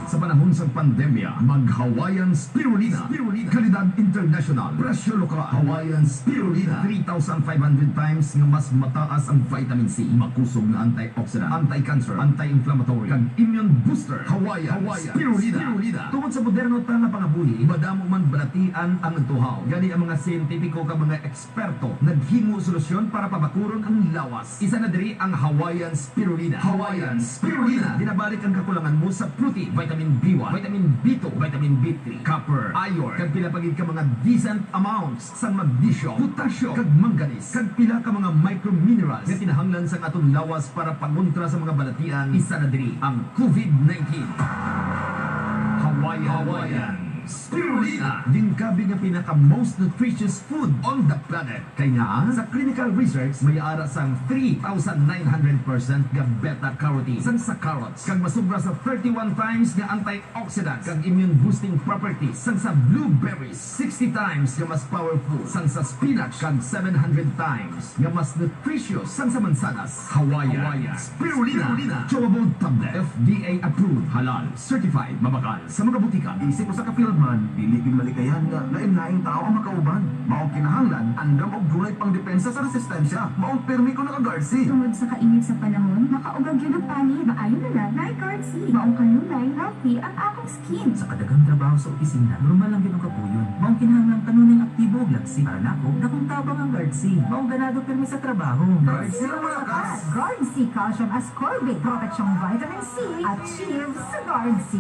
Sa panahon sa pandemya, mag-Hawaiian Spirulina. Kalidad international. Presyo lokal. Hawaiian Spirulina. 3,500 times nga mas mataas ang vitamin C. Makusog na antioxidant, anti-cancer, anti-inflammatory, kag immune booster. Hawaiian Spirulina. Tungod sa moderno ta nga pangabuhi, madamo man balatian ang nagtuhaw. Gani ang mga siyentipiko kag mga eksperto naghimo solusyon para pabakuron ang lawas. Isa na diri ang Hawaiian Spirulina. Hawaiian Spirulina. Dinabalik ang kakulangan mo sa protein, vitamin B1, vitamin B2, vitamin B3, copper, iron, kag pila pagid ka mga decent amounts sa magnesium, potassium, kag manganese, kag pila ka mga microminerals nga kinahanglan sa aton lawas para pangontra sa mga balatian. Isa na diri ang COVID-19. Hawaiian Spirulina, ginkabi nga pinaka most nutritious food on the planet. Kaya sa clinical research may ara sang 3,900% nga beta-carotene sang sa carrots, kag masubra sa 31 times nga antioxidant kag immune boosting properties sang sa blueberries, 60 times nga mas powerful sang sa spinach, kag 700 times nga mas nutritious sang sa mansanas. Hawaiian Spirulina chewable tablet, FDA approved, halal, certified, mabakal sa mga butika. Isip ko sa kapilman, dili gid malikayan nga lain-laing tao ang makauban. Maong kinahanglan, andam og dunay pang depensa sa resistensya. Maong permi ko naka-guard C. Tungod sa kainit sa panahon, makaugag yun ang pani. Maayon na lang, na-guard C. Maong kanunay, healthy ang akong skin. Sa kadagang trabaho sa opisina, normal lang yun ang kapuyon. Maong kinahanglang kanunay aktibo og lagsi. Para nako, dakong tabang ang guard C. Maong ganado pirmi sa trabaho. Guard C ang malakas. Guard C Calcium Ascorbate, proteksyong vitamin C, achieve sa Guard C.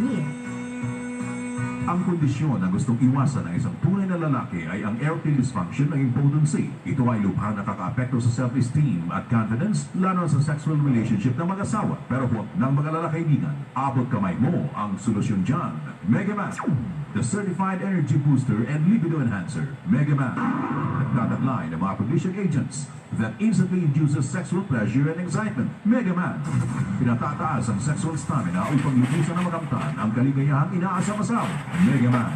Ang kondisyon na gustong iwasan ng isang tunay na lalaki ay ang erectile dysfunction ng impotency. Ito ay lubhang nakakaapekto sa self-esteem at confidence, lalo sa sexual relationship ng mag-asawa. Pero huwag ng mga lalakaibigan, abot kamay mo ang solusyon dyan. Megaman, the certified energy booster and libido enhancer. Megaman, nagtataglay ng mga aphrodisiac agents that instantly induces sexual pleasure and excitement. Megaman, pinatataas ang sexual stamina upang lubusan na makamtan ang kaligayahang inaasam-asam. Megaman,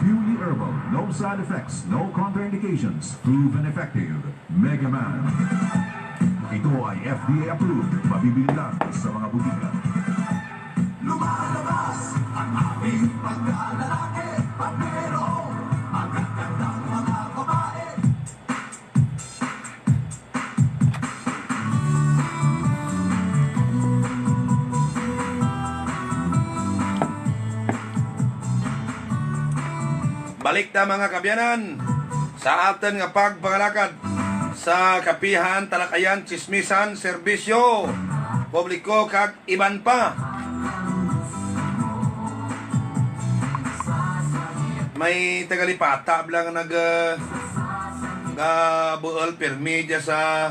purely herbal, no side effects, no contraindications, proven effective. Megaman. Ito ay FDA approved, mabibili lang sa mga butika. Lumalabas ang aming pagkalalaki, pero magagandang mga babae. Balik na mga kabyanan sa atin nga pagpangalakad sa kapihan, talakayan, chismisan, serbisyo, publiko kag iban pa. May tagalipata lang buol permi dya sa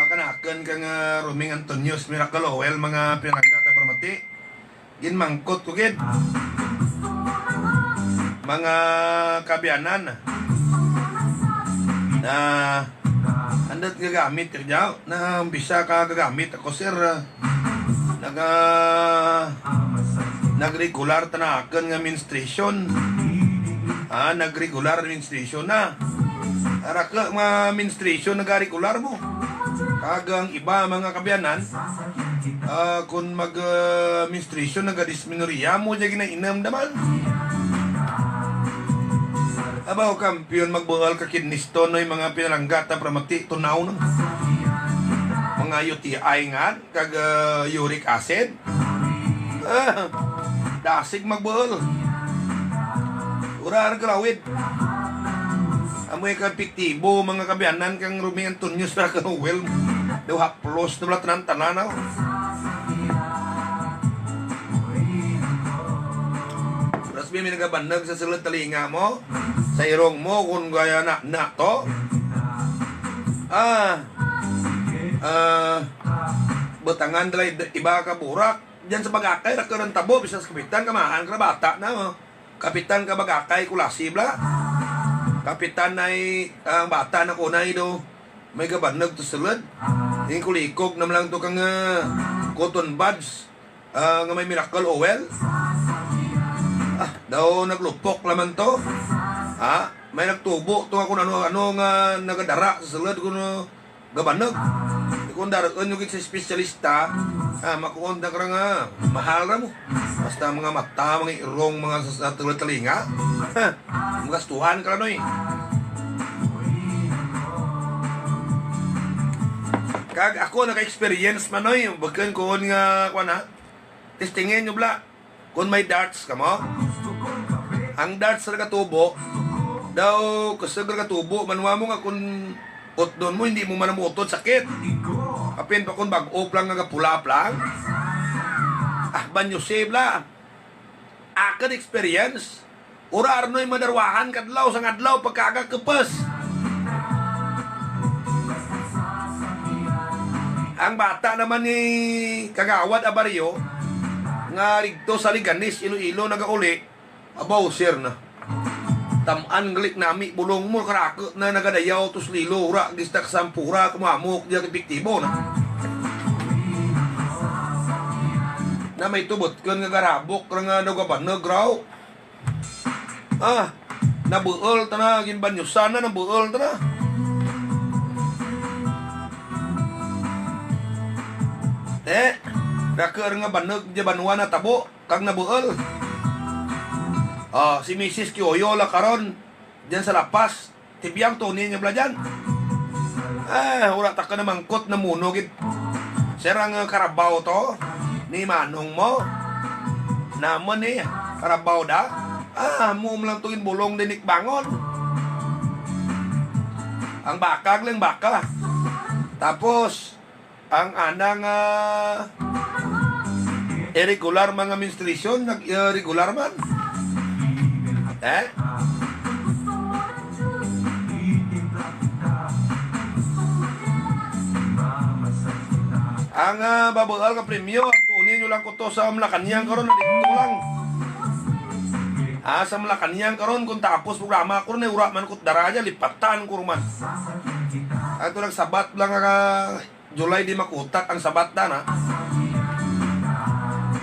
kanakan kang Ruming Antonios Miracle Oil mga pinanggata permati ginmangkot ko gid mga kabyanan na andat gagamit kaya na bisa ka gagamit ako sir nagregular tanakan nga menstruation nagregular menstruation na araka mga menstruation nagaregular mo kagang iba mga kabyanan kung mag menstruation nagadismenorrhea mo dyan ginainam naman. Abaw kampiyon magbuhal ka kidney stone no yung mga pinalanggata pramati tunaw nang mga UTI nga kag uric acid dasig magbuhal urar kalawid amoy ka piktibo mga kabyanan kang Ruming Antonios para ka well daw haplos na tanan tananaw. May nagabanag sa sulat talinga mo sa irong mo kung gaya na to butangan dalay iba ka burak dyan sa bagakay rakaran tabo bisa sa kapitan kamahan ka bata na mo kapitan ka bagakay kulasi bla kapitan ay bata na kunay do may kabanag to sulod. Yung kulikog naman lang to kang cotton buds nga may miracle oil. Daw naglupok laman to. May nagtubo to kung ano nga nagadara sa sulod kung gabanag. Kung daroon yung sa espesyalista, makuon na ka nga, mahal na mo. Basta mga mata, mga irong, mga sa talinga. Magastuhan ka na Kag ako naka-experience man bagan ko nga, testingin nyo bla, kung may darts ka mo. Ang darts na katubo, daw kasag na katubo, manwa mo nga kung doon mo, hindi mo manamutod, sakit. Kapin pa kung bag-op lang nga pula-plang. Banyo save la. Akan experience. Ura arno'y madarwahan kadlaw sang adlaw pagkagakapes. Ang bata naman ni Kagawad Abaryo nga rigto sa Liganis, Iloilo nagauli, abaw sir na. Taman galik nami bulong mo karakot na nagadayaw tos lilo ura gistak sampura kumamok diya epektibo na may tubot kan nga garabok nga nagabanag raw. Nabuol ta na ginbanyusan na nabuol ta na. Nakar nga banag diya banwa na tabo kag nabuol. Si Mrs. Kioyo la karon diyan sa lapas tibiyang tunin niya bla dyan. Wala ta ka na mangkot na muno gid. Serang karabaw to ni manong mo naman karabaw da. Mo lang tugin bulong dinik bangon. Ang bakag lang baka. Tapos ang anang irregular mga menstruation regular man. Ang babagal ka premyo, tunin nyo lang ko to sa Malacanang karon dito lang. Sa Malacanang karon kung tapos programa ko na ura man ko daraja lipatan ko man. Ato lang sabat lang July di makutak ang sabat na.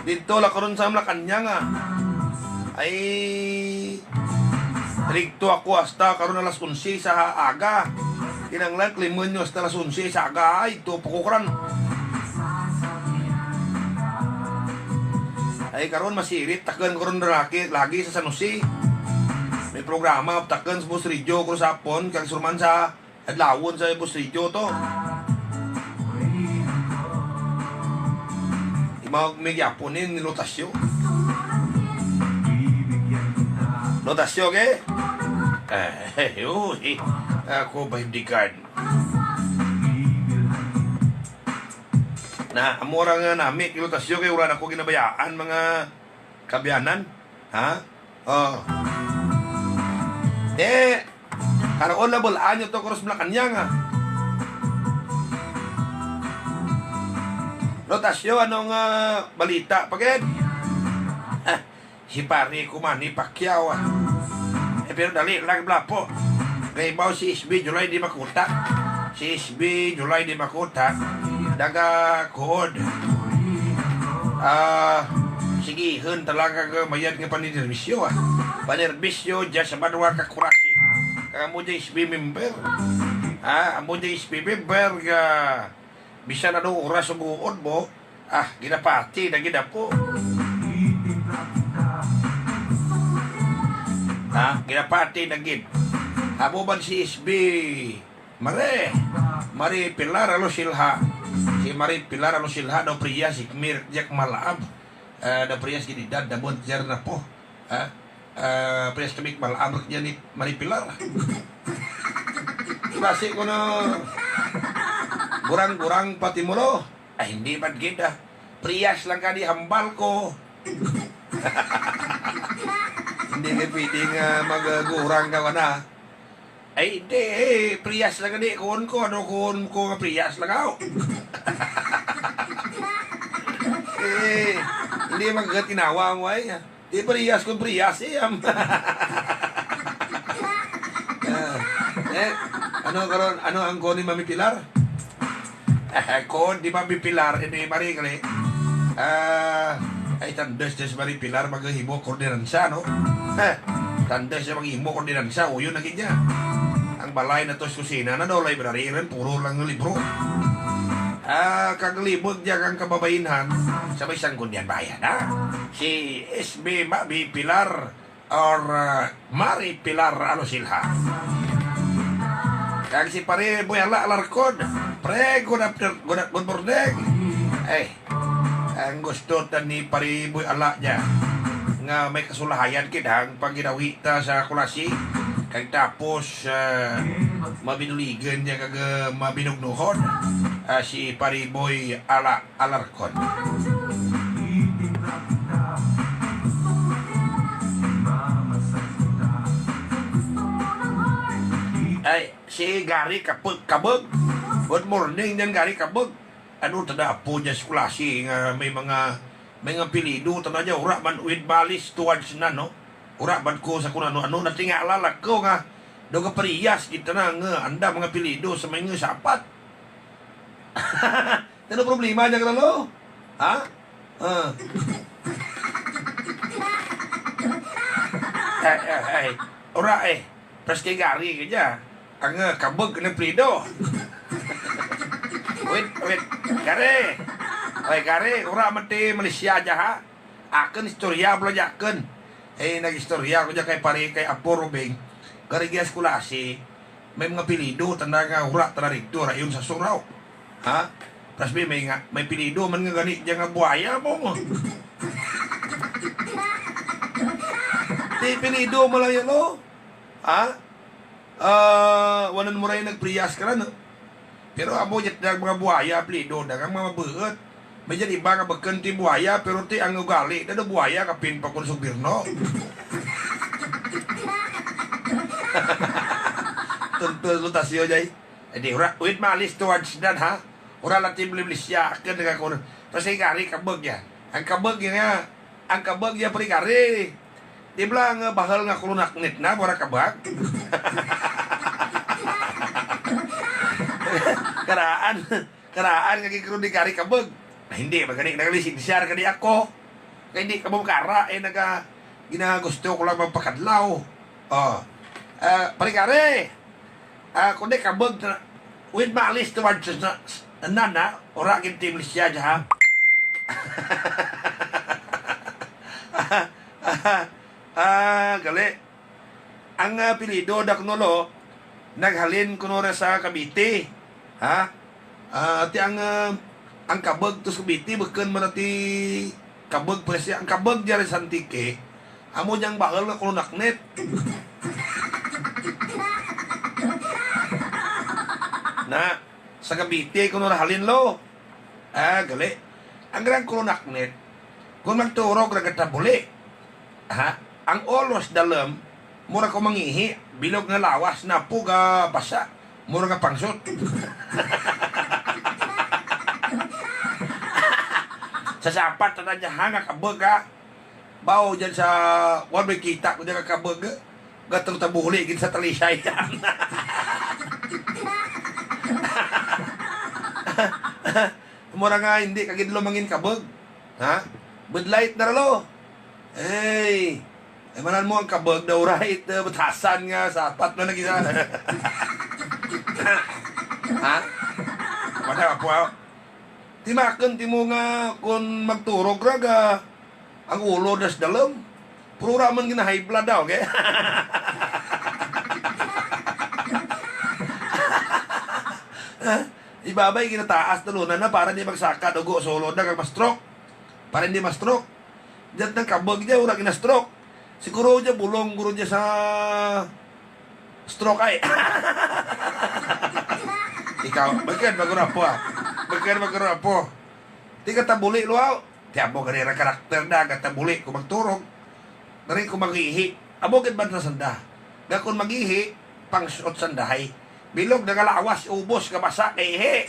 Dito lang karon sa Malacanang ay rigto ako hasta karon alas 11 sa aga. Kinanglan klimon nyo hasta alas 11 sa aga. Ito pukukran. Ay karon masirit taken karon lagi sa San Jose. May programa taken sa Bus Radio ko sa hapon kag surman sa adlawon sa Bus Radio to. May yaponin ni notasyo. Notasyo ke? Ako ba hindi card? Na amora nga nami notasyo kay wala na ko ginabayaan mga kabyanan. Karoon na bulaan nyo to Cross Malacanang Notasyo, anong balita? Pagid? Si pare ko man, ni Pacquiao pero dali lang blapo. Kay baw si SB July di makuta. Si SB July di makuta. Daga kuod. Sige, hun talaga mayad nga paninervisyo Paninervisyo dyan sa Banwa Kakurasi. Kamu dyan SB member. Amo dyan SB member nga bisa na nung oras ang buod mo. Ginapati na ginapo. Ginapati na gid. Amo man si SB Mari Pilar Alosilha. Si Mari Pilar Alosilha daw priya si Kmir Jack Malaab. Daw priya si Didad da Bontier na po. Priya kami Malaab niya ni Mari Pilar. Klase ko na gurang-gurang pati mulo. Hindi man gid Priyas lang ka di hambal ko. Hindi nga pwedeng mag-gurang ka na. Hindi, priyas lang ni kun ko. Ano kun ko nga priyas lang ako. Hindi mag-tinawa mo ay. Di priyas kung priyas Ano ang ko ni Mami Pilar? Ko di Mami Pilar, ini mari kali. Ay tandas siya si Mami Pilar maghimo koordinansya, no? Tandas siya maghimo koordinansya, o yun naging niya. Ang balay na to sa kusina na daw, library rin, puro lang ng libro. Kaglibot niya kang kababainhan sa may sanggunyan bayan, ha? Si SB Mami Pilar or Mari Pilar ano silha. Kag si pare Boy Ala Alarcon, pre, good morning. Ang gusto ta ni pare Boy Ala niya nga may kasulahayan kidang pag ginawi ta sa kulasi kag tapos mabinuligan niya kag mabinugnuhon si pare Boy Ala Alarcon. Ay, si Gary Kabog. Good morning din, Gary Kabog. Ano tada po niya sa klase nga may mga pilido tada niya ura man with balis towards na, no? Ura man ko sa kung ano natingala ko nga do ka pariyas kita na nga anda mga pilido sa mga sapat. Ano problema niya kanalo? Ha? Ura Preske Gary kaya ang kabog ng plido. Wait, Gary. Oy, Gary, ura man ti Malaysia aja ha. Akan istorya bala jaken. Nag-istorya ko dyan kay pare kay Apo Rubeng. Karigya eskulasi, may mga pilido tanda nga ura tanda rito rayon sa Surao. Ha? Presbe may pilido man nga gani dyan nga buhaya mo. Ti pilido mo lang yan, no? Ha? Wanan mo rin nagpriyas ka na, no? Pero amo jet dag mga buhaya plido dagang mga beut. May jet iba nga bagken ti buhaya pero ti ang ugali da buhaya kapin pa kun subirno. Tuntul lutasyo jay. Edi ura with malis towards that, ha? Ura la tim Malaysia ken daga kun. Kasi Gary kabog ya. Ang kabog ya pri Gary. Di bilang bahal nga kulunak nit na bora kabag. Karaan nga gigro ni Gary kabag. Hindi magani nagalisin share kani ako. Kaya hindi ka mo kara ginagusto ko lang magpakadlaw. Pare Gary. Kundi kabag with malis towards nana ora kin tim Malaysia ha. Gali. Ang apelido da kunolo naghalin kuno sa Cavite. Ha? Ti ang kabag to sa Cavite beken man ti kabag presya ang kabag diyan sa Antique. Amo yang bakal na kuno naknet. Na sa Cavite kuno halin lo. Gali. Ang gran kuno naknet. Kung magturog nagatabuli. Ha? Ang olos dalam mura ko mangihi bilog nga lawas na puga basa mura nga pangsot. Sa sapat na dyan nga kabag ha bao dyan sa wala may kita ko dyan nga kabag gatong tabuhuli gin sa talisay. Mura nga hindi kagid lumangin kabag, ha? Bud light na ralo. Manan mo ang kabag daw right, batasan nga, sapat na nagisa. Ha? Kapag po ako. Timakan ti mo nga kung magturog raga, ang ulo das dalam. Puro raman gina high blood daw, okay? Ibabay ginataas talunan na para di magsaka dugo solo na kag ma-stroke. Para hindi ma-stroke. Diyan ng kabag niya, wala gina-stroke. Siguro niya, bulong guro niya sa stroke ay. Ikaw, bagyan magurapo ah. Bagyan magurapo. Di ka tabuli, luaw. Di amo ganira karakter na, katabuli kung magturog. Dari kung mag-ihi. Amo gid ba na sanda? Da kung mag-ihi, pang suot sandahay. Bilog na galawas, ubos, kabasa, ihi.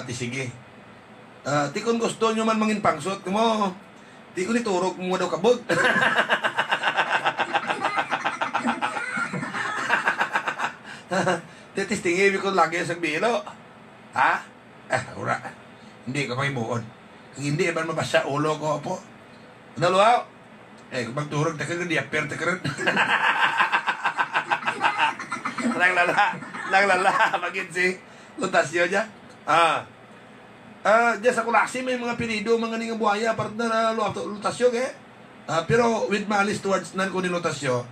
Ti sige. Ti kung gusto nyo man mangin pangsot mo, Di ko niturog mo daw kabog. Titistingi ko lagi sa bilo. Ha? Ura. Hindi ko pakibuon. Kung hindi, iban mabasa ulo ko po. Naluaw. Kung magturog, taka ka diaper, taka rin. Lang lala, magin si lutasyo dyan. Diyan sa kulasi, may mga pinido, mga nga buhaya, para na lutasyo, pero with malice towards nan ko ni lutasyo,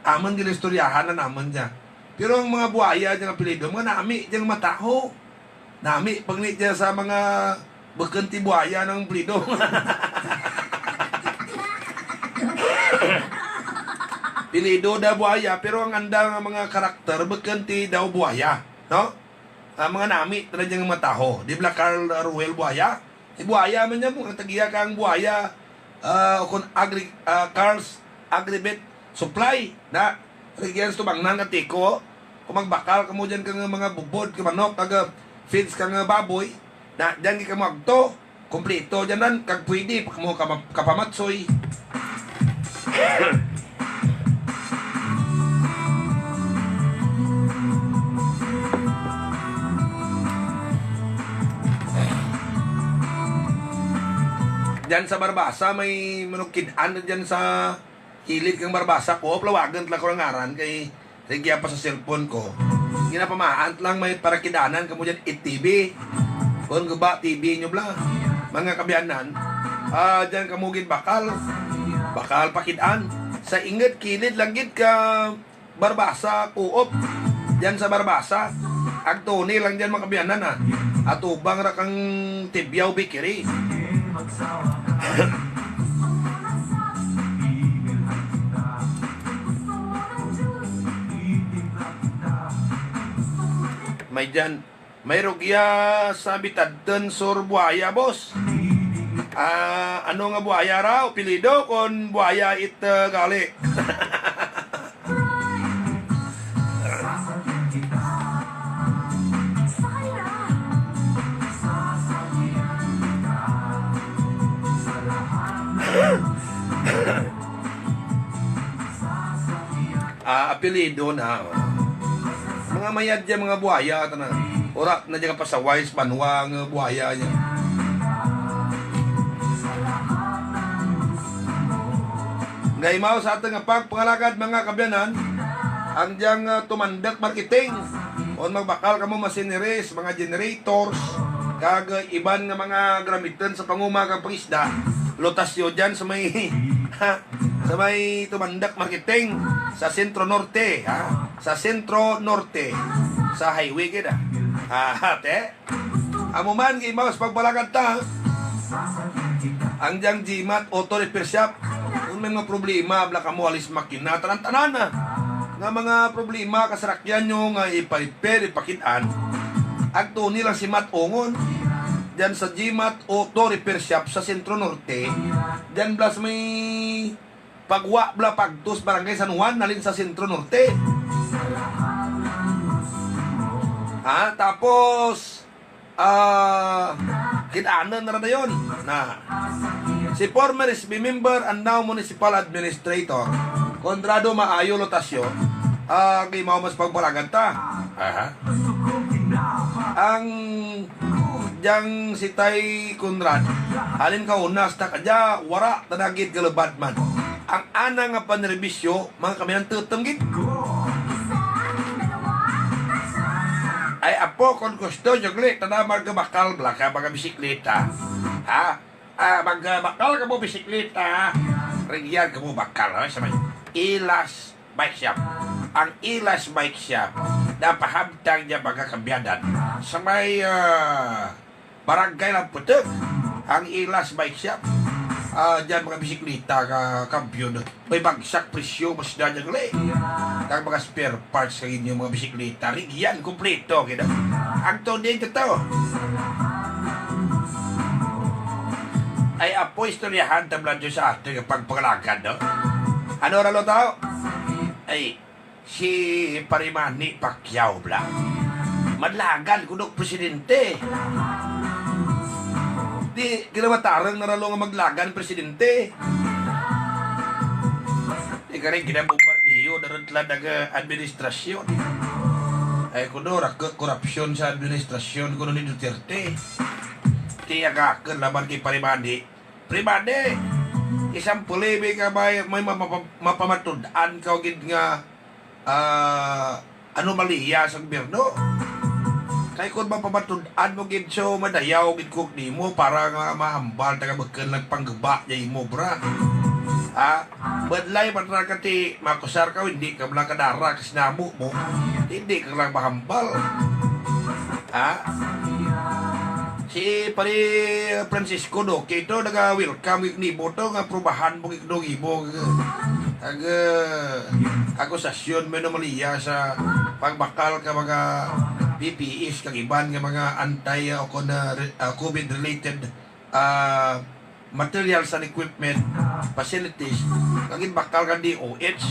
aman gila istoryahan na naman niya. Pero ang mga buhaya, dyan ang pinido, mga nami, dyan mataho. Nami, pag niya sa mga bakanti buhaya ng pinido. Pilido daw buhaya, pero ang anda ng mga karakter, bakanti daw buhaya. No? Mga nami, talagang mataho. Di ba Carl Ruel buhaya? Si buhaya man niya, ang tagiya kang buhaya, kung Carl's Agribet Supply, na, regyan sa bang nangatiko, kung magbakal ka mo dyan kang mga bubod, kamanok, taga feeds kang baboy, na dyan ka magto, kumplito dyan nan, kag pwede, pag mo kapamatsoy. Diyan sa Barbasa, may manukid-an dyan sa kilid kang Barbasa ko. Plawagan lang ko ng aran kay regya pa sa cellphone ko. Ginapamaant lang may parakidanan kamo dyan TV. Kung ba TV nyo bla. Mga kabiyanan, dyan kamugin bakal pakidan. Sa inged kilid langit ka Barbasa Coop. Dyan sa Barbasa. Agtoni lang dyan mga kabiyanan Atubang ra kang Tibyaw Bikiri. May dyan, may rugya sa Bitadten sur buhaya, boss. Ano nga buhaya raw? Pilido kon buhaya gali. Apelido na mga mayad dyan, mga buhaya na orak na dyan pa sa wise banwa nga buhaya niya. Ngaymaw sa ating pagpangalagad mga kabyanan ang dyan tumandak marketing o magbakal ka mo masineries, mga generators kag iban nga mga gramitan sa pangumagang pangisda lotasyo dyan sa may sa may tumandak marketing sa Sentro Norte, sa Sentro Norte, sa highway kita. Te, amuman gimaw sa pagbalagad ta, ang diyang Gmat Auto Repair Shop, kung may mga problema, bla ka mo alis makina, tanan-tanan nga mga problema, kasarakyan nyo nga ipa-repair, ipakitaan, agto nilang si Mat Ongon, dyan sa Gmat Auto Repair Shop sa Sentro Norte, dyan blas may pagwa bla pagtus barangay San Juan nalin sa Sentro Norte. Tapos kinaanan na yun na si former SB member and now municipal administrator Conrado Maayo Lotasyo kay mao mas pagbalagan ta. Ang diyang si Tay Conrad alin ka unas ta kadya wara tanagid galubad man ang ana nga panrebisyo mga kami ng tutunggit ay apo kon gusto jogli tada magabakal blaka mga bisikleta magbakal ka mo bisikleta regyan ka mo bakal sa may Ilas Bike Shop. Ang Ilas Bike Shop napahabtang niya mga kabyanan sa may barangay ng Putok. Ang Ilas Bike Shop dyan mga bisikleta kampiyon may bagsak presyo mas na dyan gali kang mga spare parts sa inyong mga bisikleta rigyan kompleto kita ang toning totoo ay apo istoryahan tablan dyan sa ating pagpagalagan no? Ano ralo tao? Ay si Parimani Pacquiao madlagan kunok presidente di Di kinamatarang naralo nga maglagan presidente. Di ka rin kinabombardiyo daron tla daga administrasyon. Ay kuno korupsyon sa administrasyon kuno ni Duterte. Tiyagakan laban kay Pribadi. Pribadi! Isang pulebe ka ba may mapamatud-an ka gid nga anomalya sa gobyerno. Kay kung mapamatud-an mo gid so madayaw gid kog nimo para nga mahambal taga beken nagpanggaba jay mo bra. Badlay man ra ka ti makusar ka hindi ka lang kadara kasi namo mo. Hindi ka lang mahambal. Si pari Francisco do kito naga-welcome ni boto nga prubahan mo ikdo ibo akusasyon may nomaliya sa pagbakal ka mga PPEs kag iban nga mga anti o COVID related materials and equipment facilities kag bakal ka DOH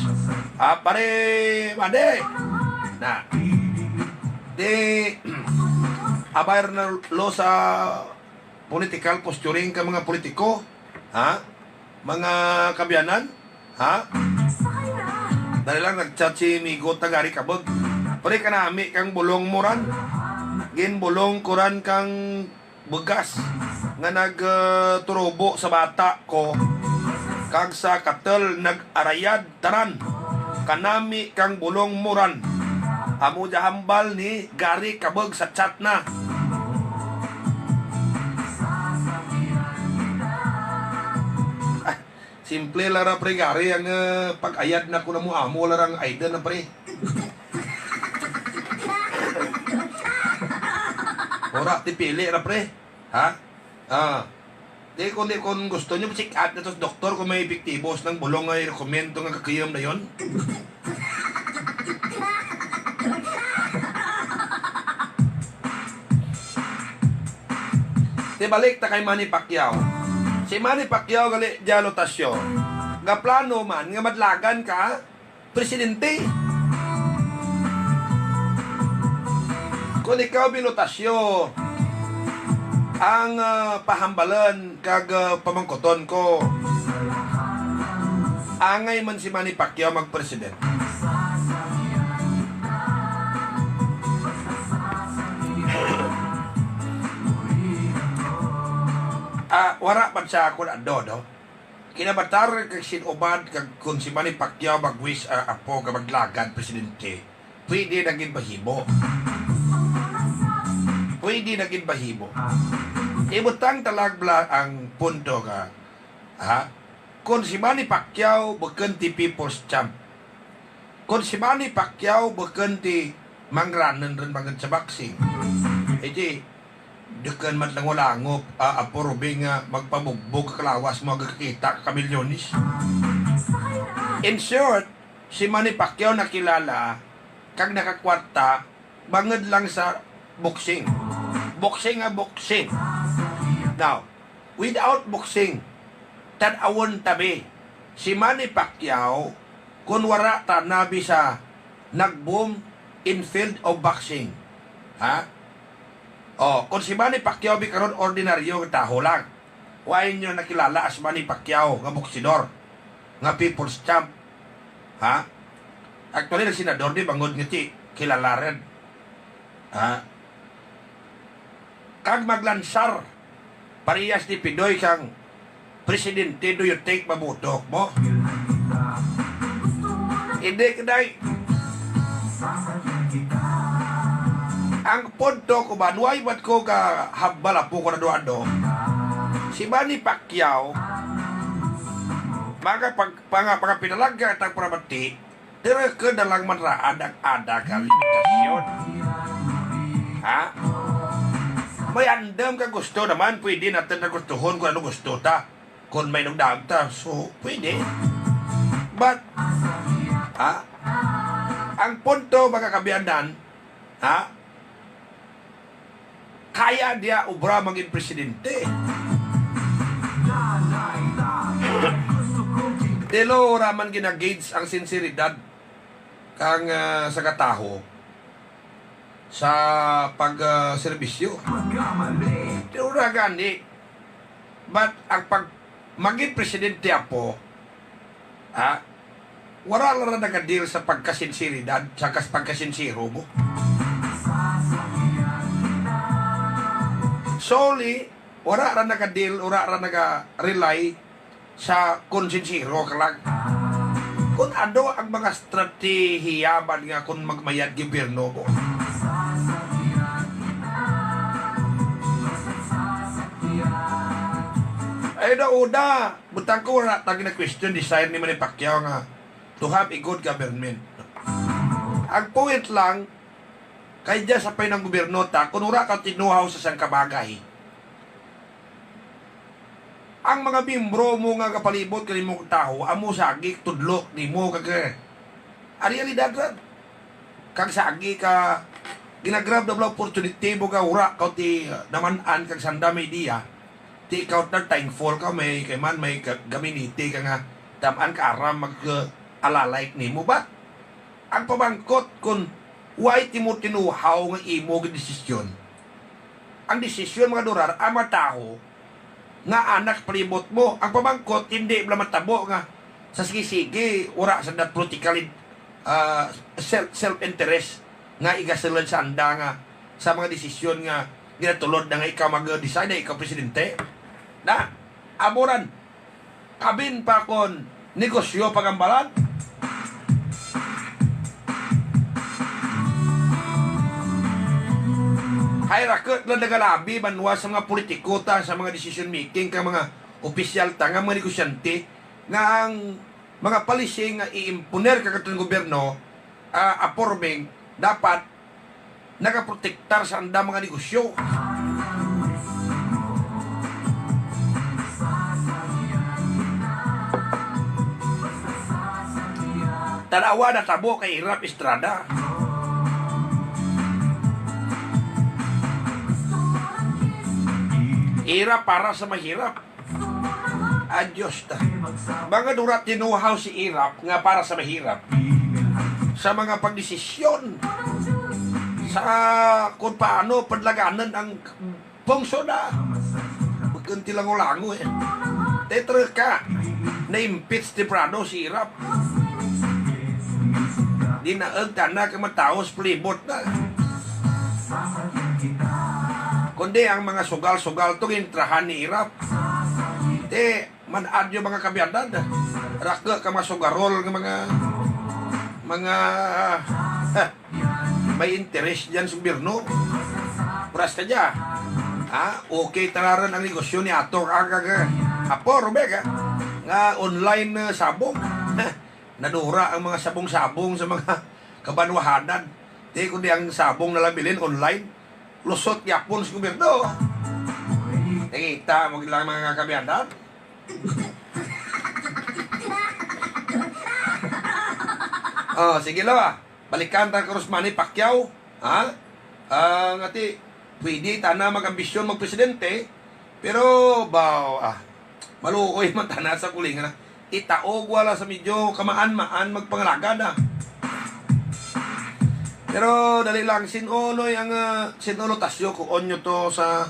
pare made na de abayar na lo sa political posturing ka mga politiko, mga kabyanan, dahil lang nag-chat si Migo Tagari Kabog. Pare ka nami kang bulong moran, gin bulong kuran kang bugas, nga nagturobo sa bata ko, kag sa katel nag-arayad taran, kanami kang bulong moran. Amo hambal ni Gary Kabog sa chat na. Simple lara pre Gary ang pag-ayad na ko na mo amo larang aida na pre. Ora ti pili ra pre. Di kung gusto nyo check out na tos doktor kung may epektibos ng bulong ay rekomendo nga kakiyom na yon. Di balik ta kay Manny Pacquiao. Si Manny Pacquiao gali dialotasyo. Nga plano man nga madlagan ka presidente. Kung ikaw binutasyo ang pahambalan kag pamangkoton ko. Angay man si Manny Pacquiao magpresidente. Wara man sa ako na do. Kinabatar kag sinubad kag kung si Manny Pacquiao magwis apo ka maglagan presidente. Pwede naging bahibo. Pwede naging bahibo. Ibutang talagla ang punto ka. Kung si Manny Pacquiao bukan ti people's champ. Kung si Manny Pacquiao bukan ti mangranan rin bagad sa boxing. Iti dekan matlango-langop apurubing magpabugbog kalawas mo magkakita ka milyonis. In short, si Manny Pacquiao nakilala kag nakakwarta bangad lang sa boxing. Boxing. Now, without boxing, tan-awon tabi, si Manny Pacquiao kung wara ta nabi sa nag-boom in field of boxing. Kung si Manny Pacquiao karon ordinaryo taho lang. Why nyo nakilala as Manny Pacquiao nga boksidor, nga people's champ. Actually, na senador di bangod nga ti kilala rin. Kag maglansar parehas ni Pidoy kang presidente, do you take mabutok mo? Hindi kaday. Ang punto ko ba, nuay ba't ko ka habala po ko na doon si Manny Pacquiao, mga pag pinalagga at ang prabati, tira ka na lang manraan ang ada ka limitasyon. May andam ka gusto naman, pwede natin na gustuhon kung ano gusto ta. Kung may nagdaam ta, so pwede. But, ang punto mga kabiyanan, kaya dia ubra maging presidente. Delo raman ginagage ang sinseridad kang sa kataho sa pag serbisyo. Delo ra gani But ang pag maging presidente apo, wala lang na nag-deal sa pagkasinsiridad sa pagkasinsiro mo. Solely, wala ra nag-deal, wala ra nag-rely sa konsinsiro ka lang. Kung ano ang mga strategiya man nga kung magmayad gobyerno mo. Ay una, butang ko wala tagi na question desire ni Manny Pacquiao nga to have a good government. Ang point lang, kay dyan sa pay ng gobyerno ta, kung wala ka tinuhaw sa sang kabagay, ang mga membro mo nga kapalibot ka mong tao, amo sagi, tudlok, ni mo kag ang realidad rin. Kag sagi ka, ginagrab na opportunity mo ka, ura ka ti naman-an kag sanda may diya, ti ikaw na thankful ka, may kay man, may gaminiti ka nga, tamaan ka aram mag-alalayk ni mo ba? Ang pabangkot kung why ti mo tinuhaw nga imo nga desisyon. Ang desisyon mga durar, ang mga tao, nga anak palibot mo, ang pabangkot hindi bla matabo nga sa sige-sige ura sa that political self-interest nga igasalan sa anda nga sa mga desisyon nga ginatulod na nga ikaw mag-decide na ikaw presidente na amuran kabin pa kon negosyo pagambalan. Hay rakot lang nagalabi banwa sa mga politiko ta, sa mga decision making ka mga opisyal ta nga mga negosyante nga ang mga policy nga i-imponer ka katong gobyerno aporming dapat nagaprotektar sa anda mga negosyo. Tanawa na tabo kay Irap Estrada. Hirap para sa mahirap. Adyos ta. Mga durat tinuhaw si Irap nga para sa mahirap. Sa mga pagdesisyon. Sa kung paano padlaganan ang pungsyo na. Magkanti lang ulango eh. Tetra ka. Na-impeach ti Prado si Irap. Di naag tana ka mataos plibot na. Kundi ang mga sugal-sugal to intrahan ni Irap. Man-ad yung mga kabyadan. Raka ka mga sugarol ng mga may interest dyan sa gobyerno. Pras ka dyan. Okay tanaran ang negosyo ni Ato Apo, Robek nga online sabong. Nadura ang mga sabong-sabong sa mga kabanwahanan. Kundi ang sabong na labilin online. Lusot yapon sa gobyerno. Nakita mo lang mga kabyadan. Sige lang balikan ta ka Manny Pacquiao. Ngati pwede tana mag-ambisyon mag-presidente pero maluoy man tana sa kulingan. Itaog wala sa medyo kamaan-maan magpangalagad Pero dali lang, sinunoy ang sinunotasyo kung onyo to sa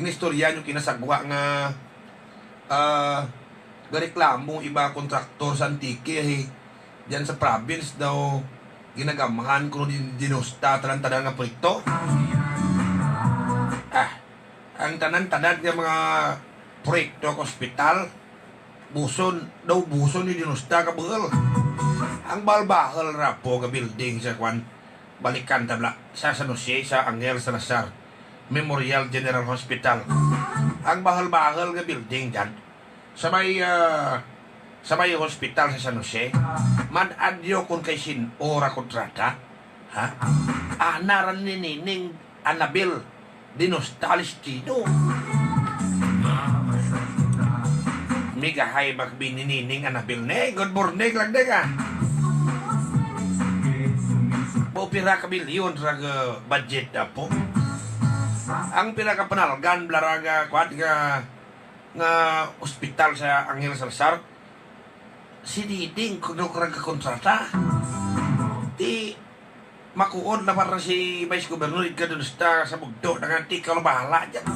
inistorya nyo kinasagwa nga gareklamo iba kontraktor sa Antique dyan sa province daw ginagamahan kung dinusta tanan-tanan nga proyekto. Ang tanan-tanan nga mga proyekto ng ospital buson yung dinusta kabahal. Ang balbahal ra po ka building sa kwan balikan tabla sa San Jose sa Angel Salazar Memorial General Hospital. Ang bahal-bahal nga building dyan sa may hospital sa San Jose man-adyo kung kay sinora kontrata naran ni Nining Annabel Dinostalisino migahay magbininining Annabel good morning lang ka pira ka bilyon sa budget na po. Ang pinakapanalgan blaraga kwat nga ospital sa Angel Salazar si Diding kung ka kontrata di makuon na para si Vice Governor ka dun sa bugdo ng antik ka bahala dyan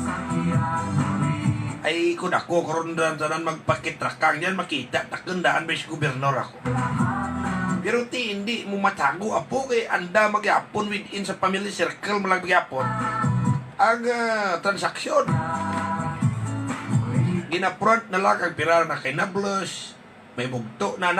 Ay kung ako karon tanan magpakitrakang yan makita takendaan bes gobernador ako. Pero hindi mo matago apo kay anda magyapon within sa family circle magyapon ang transaksyon. Gina-front na lang ang pirar na kay Nablus, may bugto na.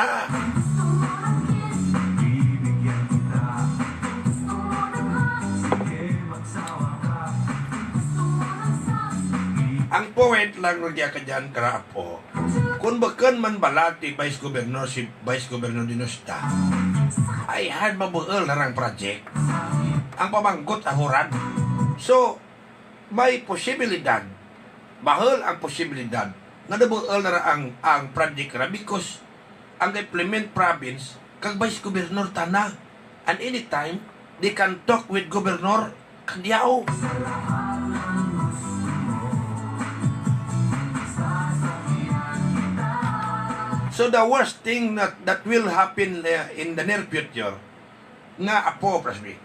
Ang point lang nagya ka dyan, karapo. Kung bakan man balati Vice Governor si Vice Governor Dinosta, ay had mabuol na rang project. Ang pamangkot ahuran. So, may posibilidad, bahal ang posibilidad, na nabuol na ang project na because ang implement province, kag Vice Governor Tana. And anytime, they can talk with Governor Kandiao. So the worst thing that will happen in the near future, nga apo, Prasmi,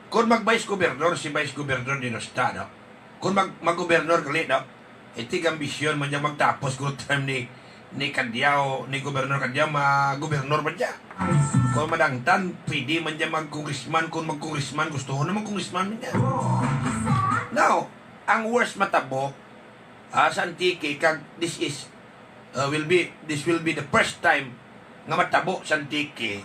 kung mag-vice governor, si vice governor Dinosta, no? Kung mag-governor gali, no? Itig ambisyon man niya magtapos kung time ni Kandiao, ni Governor Kandiao, mag-governor man niya. Kung madangtan, pwede man niya mag-congressman, kung mag-congressman, gusto ko naman congressman man niya. Now, ang worst matabo, sa Antique, kag this will be the first time nga matabo sa Antique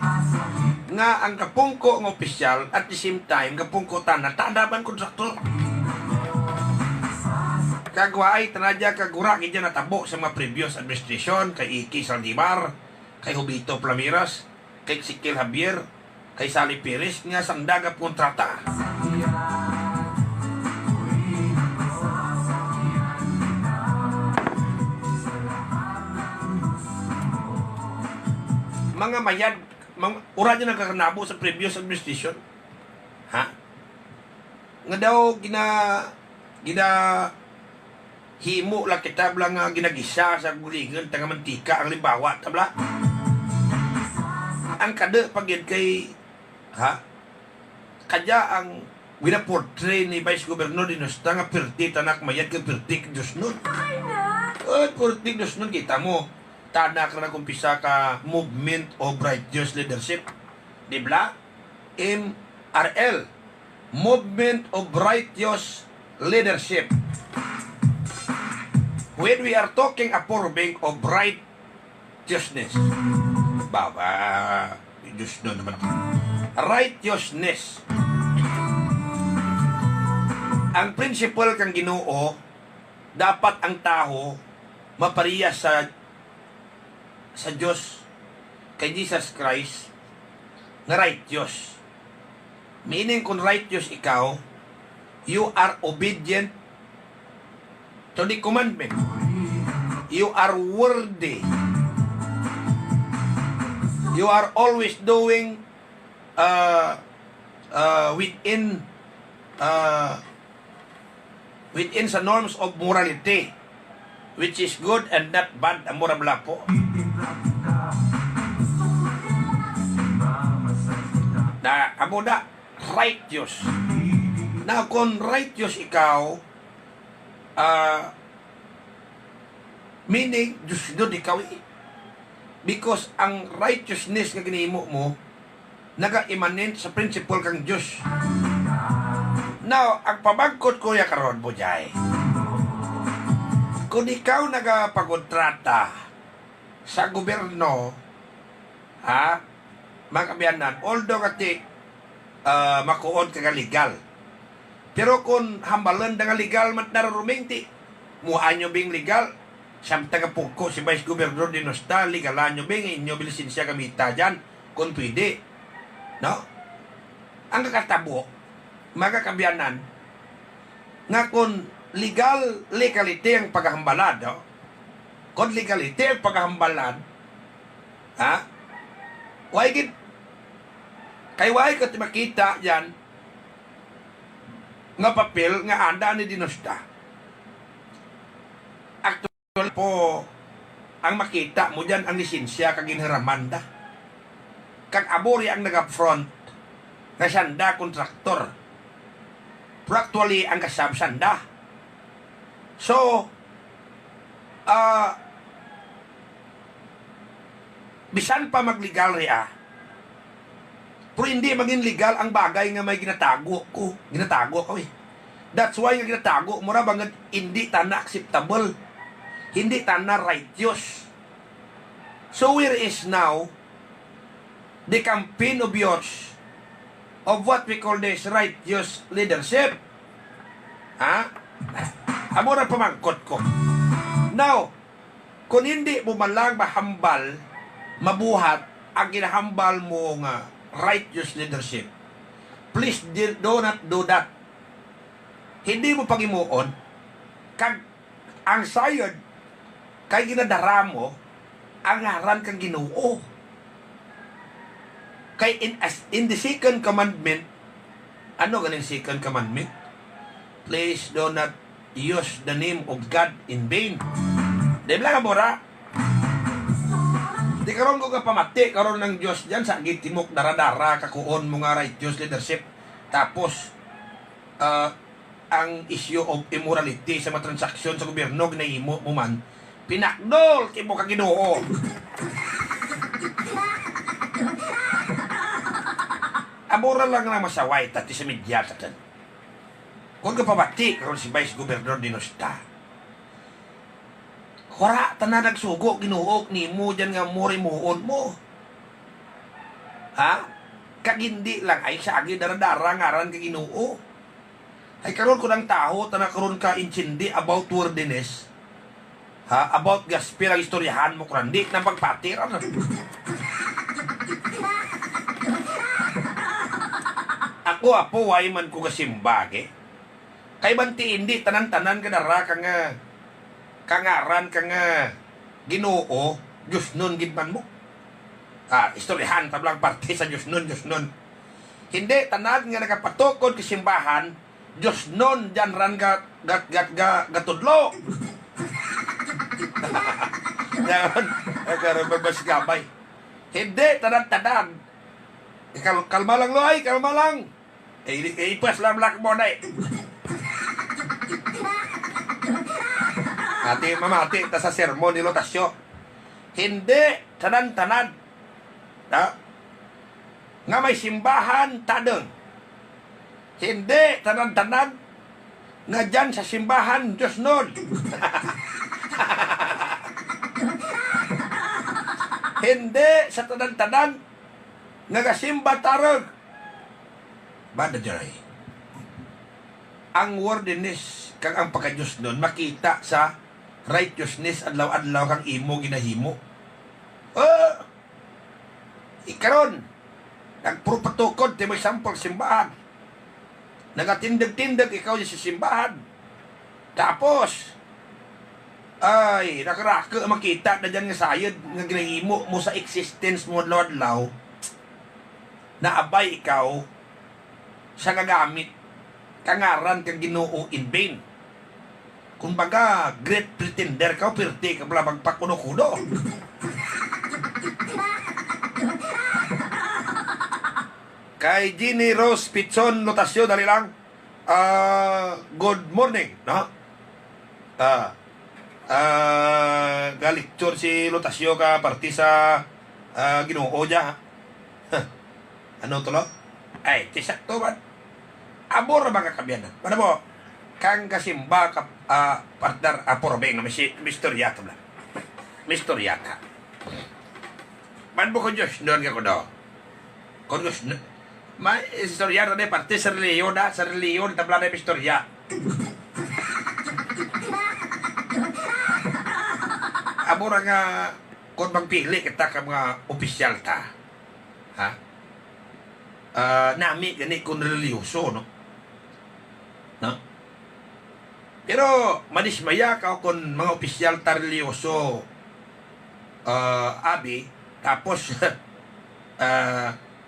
nga ang kapungko ng opisyal at the same time kapungko tanaban kontraktor kagwaay tanadya kagura kaya natabo sa mga previous administration kay Iki Saldivar, kay Hubito Plamiras, kay Ezekiel Javier, kay Sally Perez nga sandaga kontrata. Mga mayad, ura niya nagkakanabo sa previous administration. Ha? Nga daw, himo lang kita lang ginagisa sa gulingan, taga mantika, ang limbawa, tabla. Ang kada pagyan kay, kadya ang winaportray ni Vice Governor Dinosta nga perti tanak mayad kay perti Diyos nun. Perti Diyos nun, kita mo, tanak na kumpisa ka Movement of Righteous Leadership. Dibla? MRL. Movement of Righteous Leadership. When we are talking approving of righteousness, Diyos na naman. Righteousness. Ang principle kang Ginoo, dapat ang tao mapariya sa Diyos, kay Jesus Christ, na righteous. Meaning, kung righteous ikaw, you are obedient to the commandment. You are worthy. You are always doing within sa norms of morality, which is good and not bad, ang murabla po. Na amo na righteous. Na kung righteous ikaw, meaning Diyos doon ikaw because ang righteousness nga ginimo mo naga-immanent sa principle kang Diyos. Now, ang pabagkot ko ya karon bujay, kung ikaw nagapagkontrata sa gobyerno, mga kabiyanan, although kati makuon ka legal, pero kung hambalan nga legal mat narurumingti, muanyo bing legal, samtang pugko si Vice Governor Dinosta, legalan nyo bing inyo bilisensya kamita dyan, kung pwede. No? Ang kakatabo, mga kabiyanan, nga kung legality ang paghahambalad, no? Kung legality ang paghahambalad, kay why ka makita yan nga papel nga anda ni Dinosta. Actual po ang makita mo dyan ang lisensya kag inharamanda. Kag abori ang nag-upfront nga sanda kontraktor. Pero actually ang kasab sanda. So, bisan pa magligal ria, pero hindi maging legal ang bagay nga may ginatago ko eh. That's why nga ginatago mo ra bangad hindi tana acceptable, hindi tana righteous. So where is now the campaign of yours of what we call this righteous leadership? Amo ra pamangkot ko. Now, kung hindi mo malang mahambal, mabuhat ang ginahambal mo nga righteous leadership, please do not do that. Hindi mo pagimuon kag ang sayod kay ginadara mo ang ngaran kang Ginoo. Kay in the second commandment, ano ganing second commandment? Please do not use the name of God in vain. Di ba nga mura? Di karon ko ka pamati, karon ng Diyos dyan sa gitimok daradara kakuon mo nga righteous leadership. Tapos, ang issue of immorality sa mga transaksyon sa gobyerno, ginahimo mo man, pinakdol kay mo ka Ginoo. Amora lang na masaway tati sa media sa tan. Kung ka pamati, karon si Vice Governor Dinosta. Kora, tanan nagsugo, ginuok ni mo dyan nga mori muon mo. Kagindi lang ay sa agi daradara ngaran ka Ginoo. Ay karon ko ng tao, tanan karon ka intindi about worthiness. About gospel ang istoryahan mo kurandi ng pagpatiran. Ako apo, way man ko kasimbage. Kay banti hindi, tanan-tanan ka dara ka nga kangaran ka nga Ginoo, Diyos nun gidman mo. Istoryahan, tablang parte sa Diyos nun. Hindi, tanan nga nakapatukod kasimbahan, Diyos nun, dyan ran gatudlo. Yan, nagkarababas gabay. Hindi, tanan-tanan. Kalma lang, Loy, kalma lang. Ipas lang mo na eh. Ati mamati ta sa sermon ni Lotasyo. Hindi tanan-tanan. Nga may simbahan tadeng. Hindi tanan-tanan nga dyan sa simbahan Diyos nun. Hindi sa tanan-tanan nga gasimba tarog. Bada dyan. Ang worthiness kang ang pagka-Diyos nun makita sa righteousness adlaw-adlaw kang imo ginahimo. Ikaron nagprupatukod ti may sampol simbahan. Nagatindag-tindag ikaw sa simbahan. Tapos ay nakaraka makita na dyan nga sayod nga ginahimo mo sa existence mo adlaw-adlaw. Naabay ikaw sa gagamit kangaran kang Ginoo in vain. Kumbaga, great pretender ka, pirti ka pala magpakuno-kuno. Kay Ginny Rose Pichon Lotasyo, dali lang. Good morning, no? Galiktur si Lotasyo ka, parti sa Ginoo dya. Ano to lo? Ay, tisak to ba? Abor mga kabyanan. Ano mo? Kang kasimba ka partner porobeng na mistoryata bla. Mistoryata. Man mo ko Diyos doon ka ko daw. Kung Diyos may istoryata na parte sa reliyon na sa reliyon tabla na mistorya. Abura nga kung magpili kita ka mga opisyal ta. Nami gani kung religyoso, no? Pero manismaya ka kung mga opisyal ta religyoso abi tapos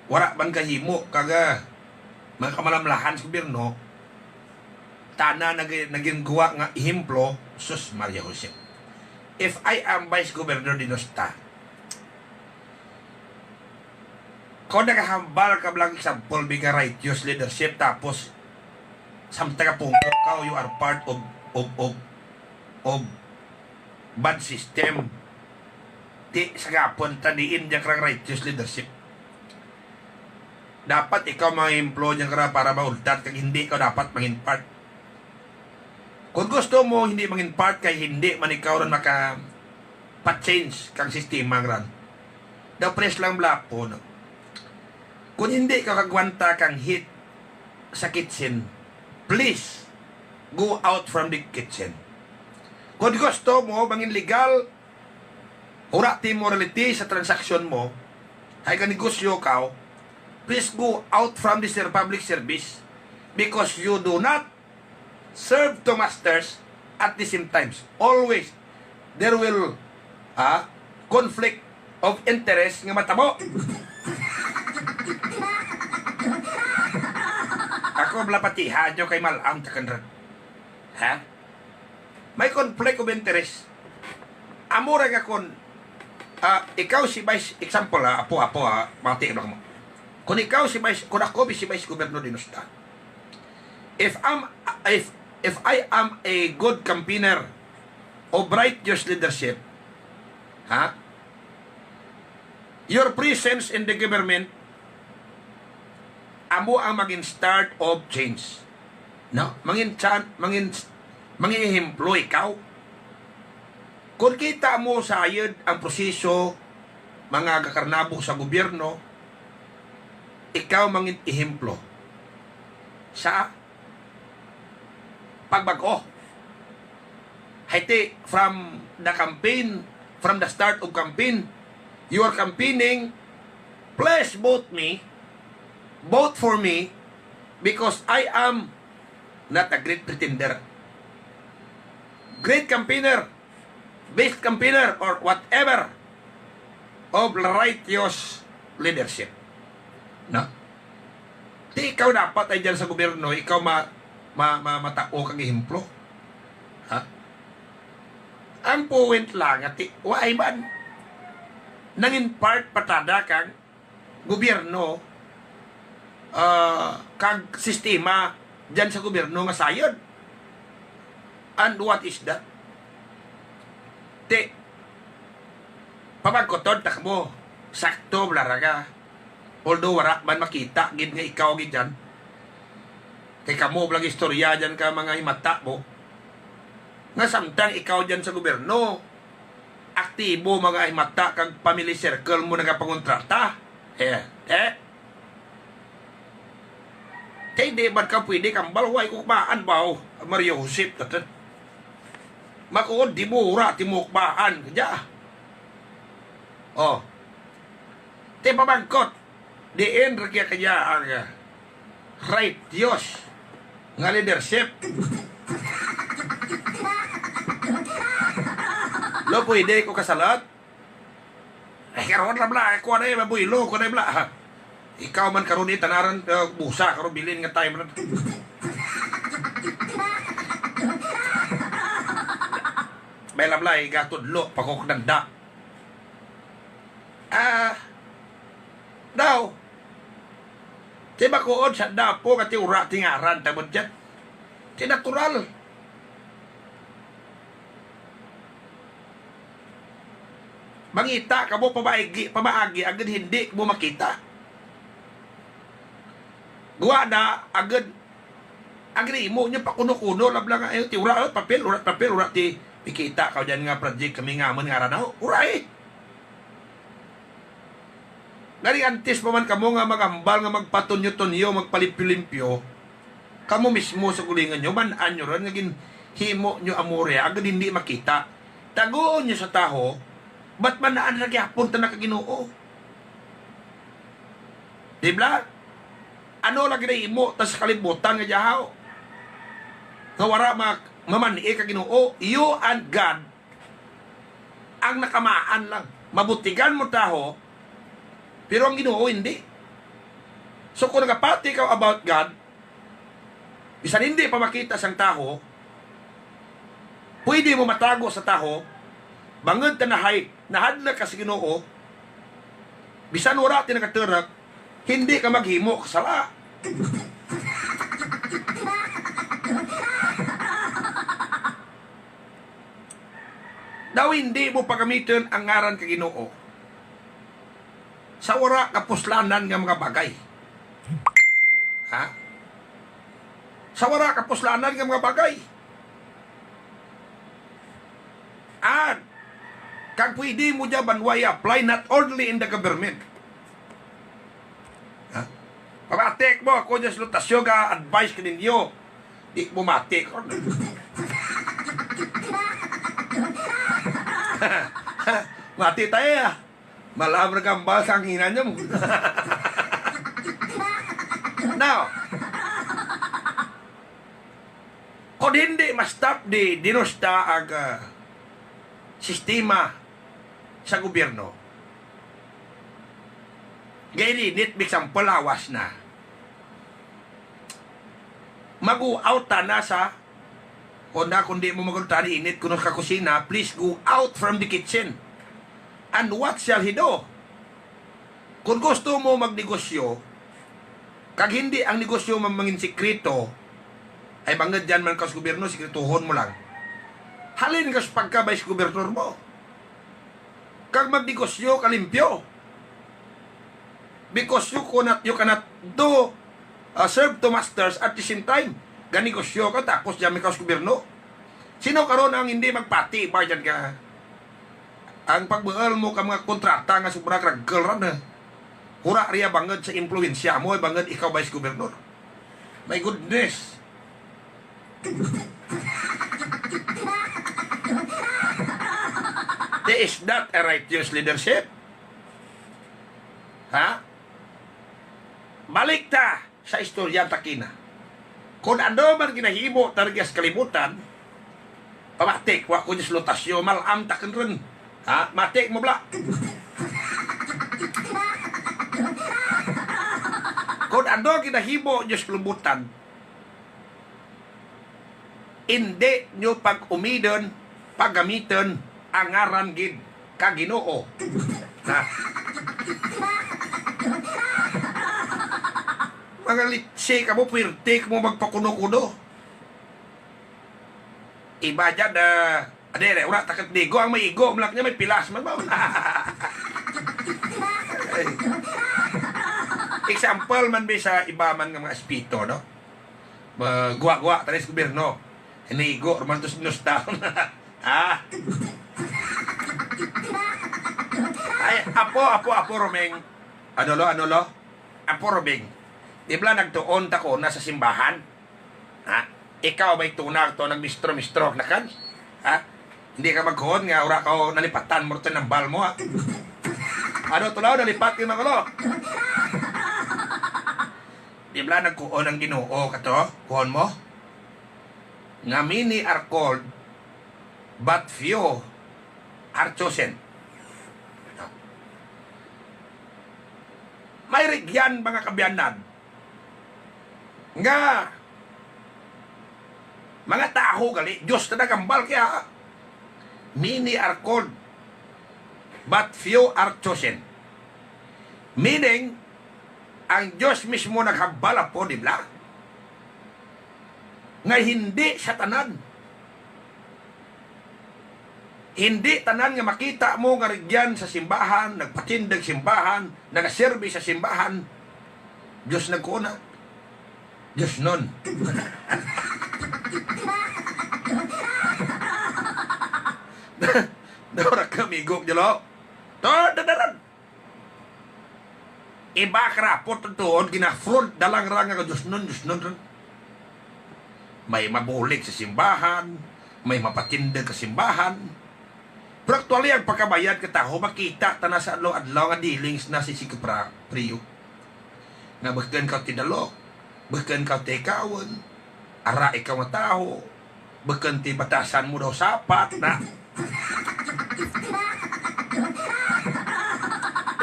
wala man kahimo kaga mga kamalamlahan sa gobyerno tana naging gawa nga ehemplo sus Maria Jose. If I am Vice Governor Dinosta, kung nakahambal ka lang example biga righteous leadership tapos samtang pungko ka you are part of bad system. Di sa gapon taniin diyan karang righteous leadership. Dapat ikaw ma-employ diyan kara para maultad kag hindi ka dapat mangin part. Kung gusto mo hindi mangin part kay hindi man ikaw ron maka pa-change kang sistema ran. Daw press lang blapo no. Kung hindi ka kagwanta kang hit sa kitchen, please go out from the kitchen. Kung gusto mo mangin legal ura ti morality sa transaksyon mo, hay ka negosyo ka, please go out from this public service because you do not serve two masters at the same times. Always there will conflict of interest nga matabo. Ako blapatihan nyo kay malam takanran. Ha? May conflict of interest. Amura nga kon ikaw si Vice, example apo mati na mo. Kung ikaw si Vice, kung ako si Vice Gobernador Dinusta. If I am a good campaigner of righteous leadership, your presence in the government amo ang maging start of change. No, mangin employ ikaw. Kung kita mo sa ayod ang proseso mga kakarnabo sa gobyerno, ikaw mangin ehemplo sa pagbago. Haiti from the campaign, from the start of campaign, you are campaigning, please vote for me because I am not a great pretender. Great campaigner, best campaigner, or whatever of righteous leadership. No? Di ikaw dapat ay dyan sa gobyerno, ikaw matao kang ehemplo. Ha? Ang point lang, why man nangin part patada kang gobyerno kag sistema dyan sa gobyerno nga sayod. And what is that? Ti pamagkotod takmo sakto blaraga. Although wala man makita gid nga ikaw gid dyan. Kay kamo blang istorya dyan ka mga himata mo. Nga samtang ikaw dyan sa gobyerno, aktibo mga himata kag family circle mo nagapangontrata. Kay di ba ka pwede kang balway kukbaan ba Mario Josep tatat. Makuod di mura timukbaan kaya. Ti pabangkot diin ra kaya nga right Diyos nga leadership. Lo pwede ko kasalat. Karon ra bla ko na mabuylo ko na bla. Ikaw man karon ni tanaran busa karon bilin nga time na. May lablay gatudlo pakok nagda. Daw. Ti makuod sa dapo nga ti ura tingaran tabod dyan. Ti natural. Mangita ka mo pamaagi agad hindi mo makita. Guwa na agad mo niya pakuno-kuno lablang ayo ti ura papel ura ti pikita ka dyan nga project kami nga man nga ranaw. Uray. Dari antes pa man kamo nga magambal nga magpatunyo-tunyo magpalimpyo-limpyo. Kamo mismo sa gulingan nyo man-an nyo ron naging himo nyo amore agad hindi makita. Taguon nyo sa taho. Ba't man naan lagi hapon ta nakaginoo? Dibla? Ano lagi na imo tas kalibutan nga jahaw? Nga wara mamani ka ginoo, you and God ang nakamaan lang. Mabutigan mo taho, pero ang ginoo hindi. So kung nagapati ka about God, bisan hindi pa makita sang taho, pwede mo matago sa taho, bangod ta nahay, nahadla ka sa ginoo, bisan wala ti nakaturak, hindi ka maghimo kasala. Daw hindi mo pagamiton ang ngaran ka Ginoo sa wala kapuslanan nga mga bagay. Ha? Sa wala kapuslanan nga mga bagay. At kag pwede mo dyan banway apply not only in the government. Ha? Pamatik mo ako dyan sa lutasyon ka advice ka ninyo. Di mo matik. Mati tayo ya. Malam nagambal sa hanginan niyo mo. Now, kung hindi ma-stop di dinusta ang sistema sa gobyerno, gainit biksang palawas na, mag-out na sa, kundi mo magultari init kuno ka kusina, please go out from the kitchen. And what shall he do? Kung gusto mo magnegosyo, kag hindi ang negosyo mamangin sikreto, ay bangad dyan man ka sa gobyerno, sikretohon mo lang. Halin ka sa pagka-vice gobernador mo. Kag magnegosyo, kalimpyo. Because you cannot do serve to masters at the same time. Ganegosyo ka, tapos dyan ka sa gobyerno. Sino karon ang hindi magpati? Bayan ka. Ang pagbuhal mo ka mga kontrata nga sobra kragkalran na. Hura riya bangad sa impluensya mo, bangad ikaw vice gobernador. My goodness. Is that a righteous leadership? Ha? Balik ta sa istorya takina. Kung ano man ginahimo targas kalimutan, pamatik, wa ko diyos lotasyo, malam takan rin. Ha? Matik mo bla. Kung ano ginahimo diyos kalimutan, hindi nyo pag-umidon, paggamiton, ang ngaran gid ka Ginoo. Ha? Mga litsi ka mo, pirtik mo magpakuno-kuno. Iba dyan na, ura, takat digo, ang may igo, malak niya may pilas man ba? Example man ba sa iba man ng mga espito, no? Guwa-guwa, talis gobyerno. Hinigo, romantos down. Ha? Ay, apo, Romeng. Ano lo? Apo, Romeng. Di ba nagtuon ta ko nasa simbahan? Ha? Ikaw may tunak to nagmistro-mistro na kan? Ha? Hindi ka magkuhon nga, ura ka nalipatan mo ito ng bal mo, ha? Ano to nalipat yung mga lo? Di ba nagkuhon ang Ginoo ka to? Kuhon mo? Nga many are called, but few are chosen. May rigyan mga kabiyanan nga mga tao gali Diyos na nagambal kaya many are called but few are chosen, meaning ang Diyos mismo naghambala po, di ba? Nga hindi sa tanan, hindi tanan nga makita mo nga rigyan sa simbahan, nagpatindag simbahan, nagaserbi sa simbahan, Diyos nagkuna, Diyos nun. Dora kamigok dilo. Dadaran. Iba krapot tuon gina-front dalang ranga ka Diyos nun. May mabulik sa simbahan, may mapatindag sa simbahan. Pero actually, ang pagkabayad ka tao, makita ta na sa adlaw nga dealings na si Priyo. Nga bagkan ka tinalok, bagkan ka tekawon, ara ikaw nga tao, bagkan ti batasan mo daw sapat na.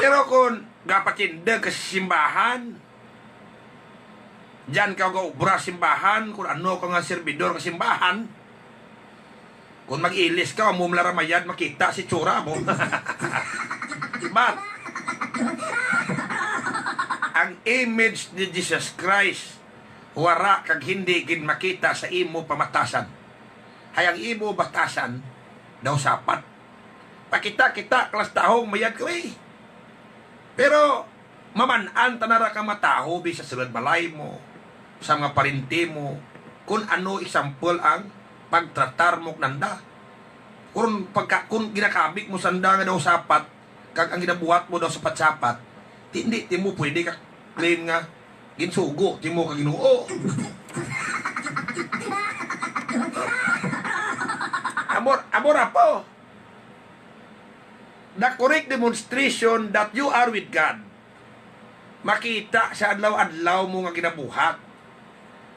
Pero kung gapatindag ka sa simbahan, diyan ka ga-ubra simbahan, kung ano ka nga servidor ng simbahan, kung mag-ilis ka, mumlaramayad, makita si tsura mo. But, ang image ni Jesus Christ, wara kag hindi gid makita sa imo pamatasan. Hayang imo batasan, daw sapat. pakita-kita kelas tahong mayad ko eh. Pero maman-an tanara ka mataho bisa sulod balay mo, sa mga parinti mo, kung ano example ang pagtratar mo nanda. Kung ginakabik mo sanda nga daw sapat, kag ang ginabuhat mo daw sapat-sapat, hindi ti mo pwede ka claim nga ginsugo ti mo ka Ginoo. Amor apo. The correct demonstration that you are with God. Makita sa adlaw-adlaw mo nga ginabuhat.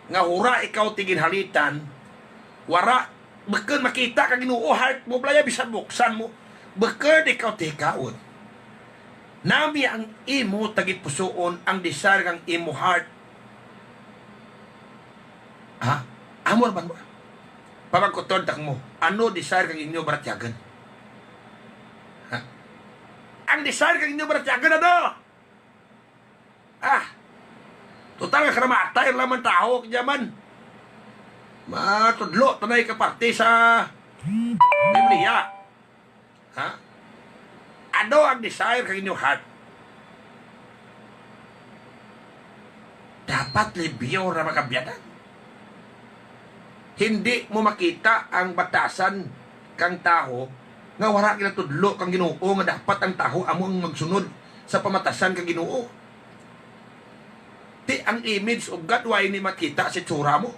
Nga hura ikaw tiginhalitan, wara, bakit makita ka Ginoo heart mo, blaya bisan buksan mo, bakit ikaw tikaon. Nami ang imo tagit pusoon, ang desire kang imo heart. Ha? Amor ba mo? Pamagkuton tak mo, ano desire kang inyo baratyagan? Ha? Ang desire kang inyo baratyagan ano? Total nga karamatay laman tao kanyaman. Matudlo tanay ka parte sa Biblia. Ha? Ano ang desire kang inyong heart? Dapat libyo na makabiyanan. Hindi mo makita ang batasan kang tao nga wala kinatudlo kang Ginoo nga dapat ang tao among magsunod sa pamatasan kang Ginoo. Ti ang image of God why ni makita si tsura mo.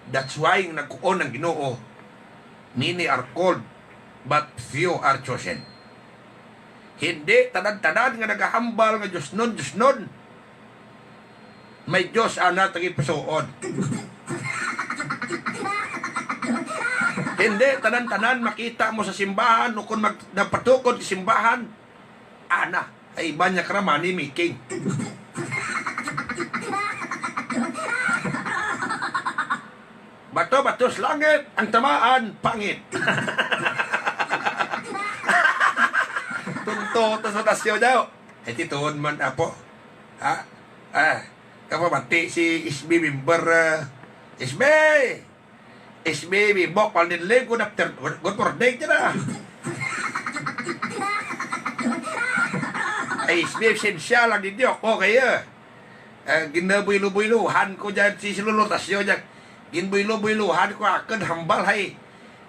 That's why nagkuon ng Ginoo, many are called but few are chosen. Hindi tanan-tanan nga nagahambal nga Diyos nun. May Diyos ana tagi pasuod. Hindi tanan-tanan makita mo sa simbahan o kung nagpatukod sa simbahan, ana ay iba niya karamani making. Bato-batos langit, ang tamaan, pangit. Tunto to sa tasyo daw. Ay tituon man apo. Ha? Kapabati si SB member, SB bibok palnilin good after good morning na. Ay SB siya lang din ko kaya. Ginabuy-lubuy-luhan ko dyan si silulutasyo dyan. Ginbuy-lubuy-luhan ko akan hambal hay.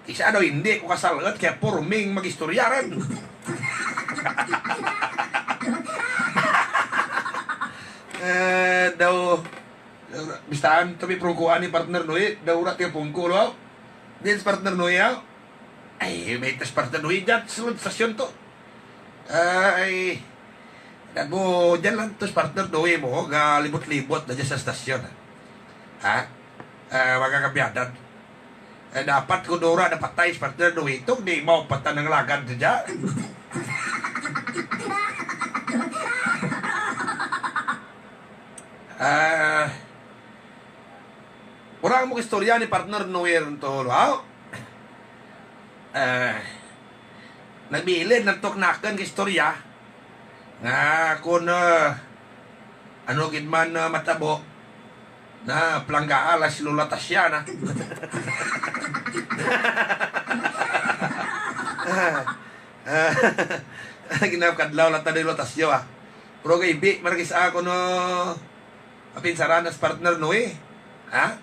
Isa daw hindi ko kasalat kaya purming magistoryaran. Daw bistaan tapi perungkuan ni partner Nui daw urat yung pungko lo. Din partner Nui ay may tas partner Nui dyan sulod stasyon to. Ay dan mo dyan lang tos partner Nui mo galibot-libot na dyan sa stasyon. Ha? Mga kabiyadan. Dapat ko dora na patay sa partner Nui ito di mau patan ng lagan dyan. Kurang mo istorya ni partner Noer to wow. Nagbilin ng toknakan ka istorya nga kung ano gid man matabo na planggaala si Lola Tasyana. Ginapkadlaw lang tayo Lola Tasyo pero kaibi maragis ako no apinsaran as partner no ha?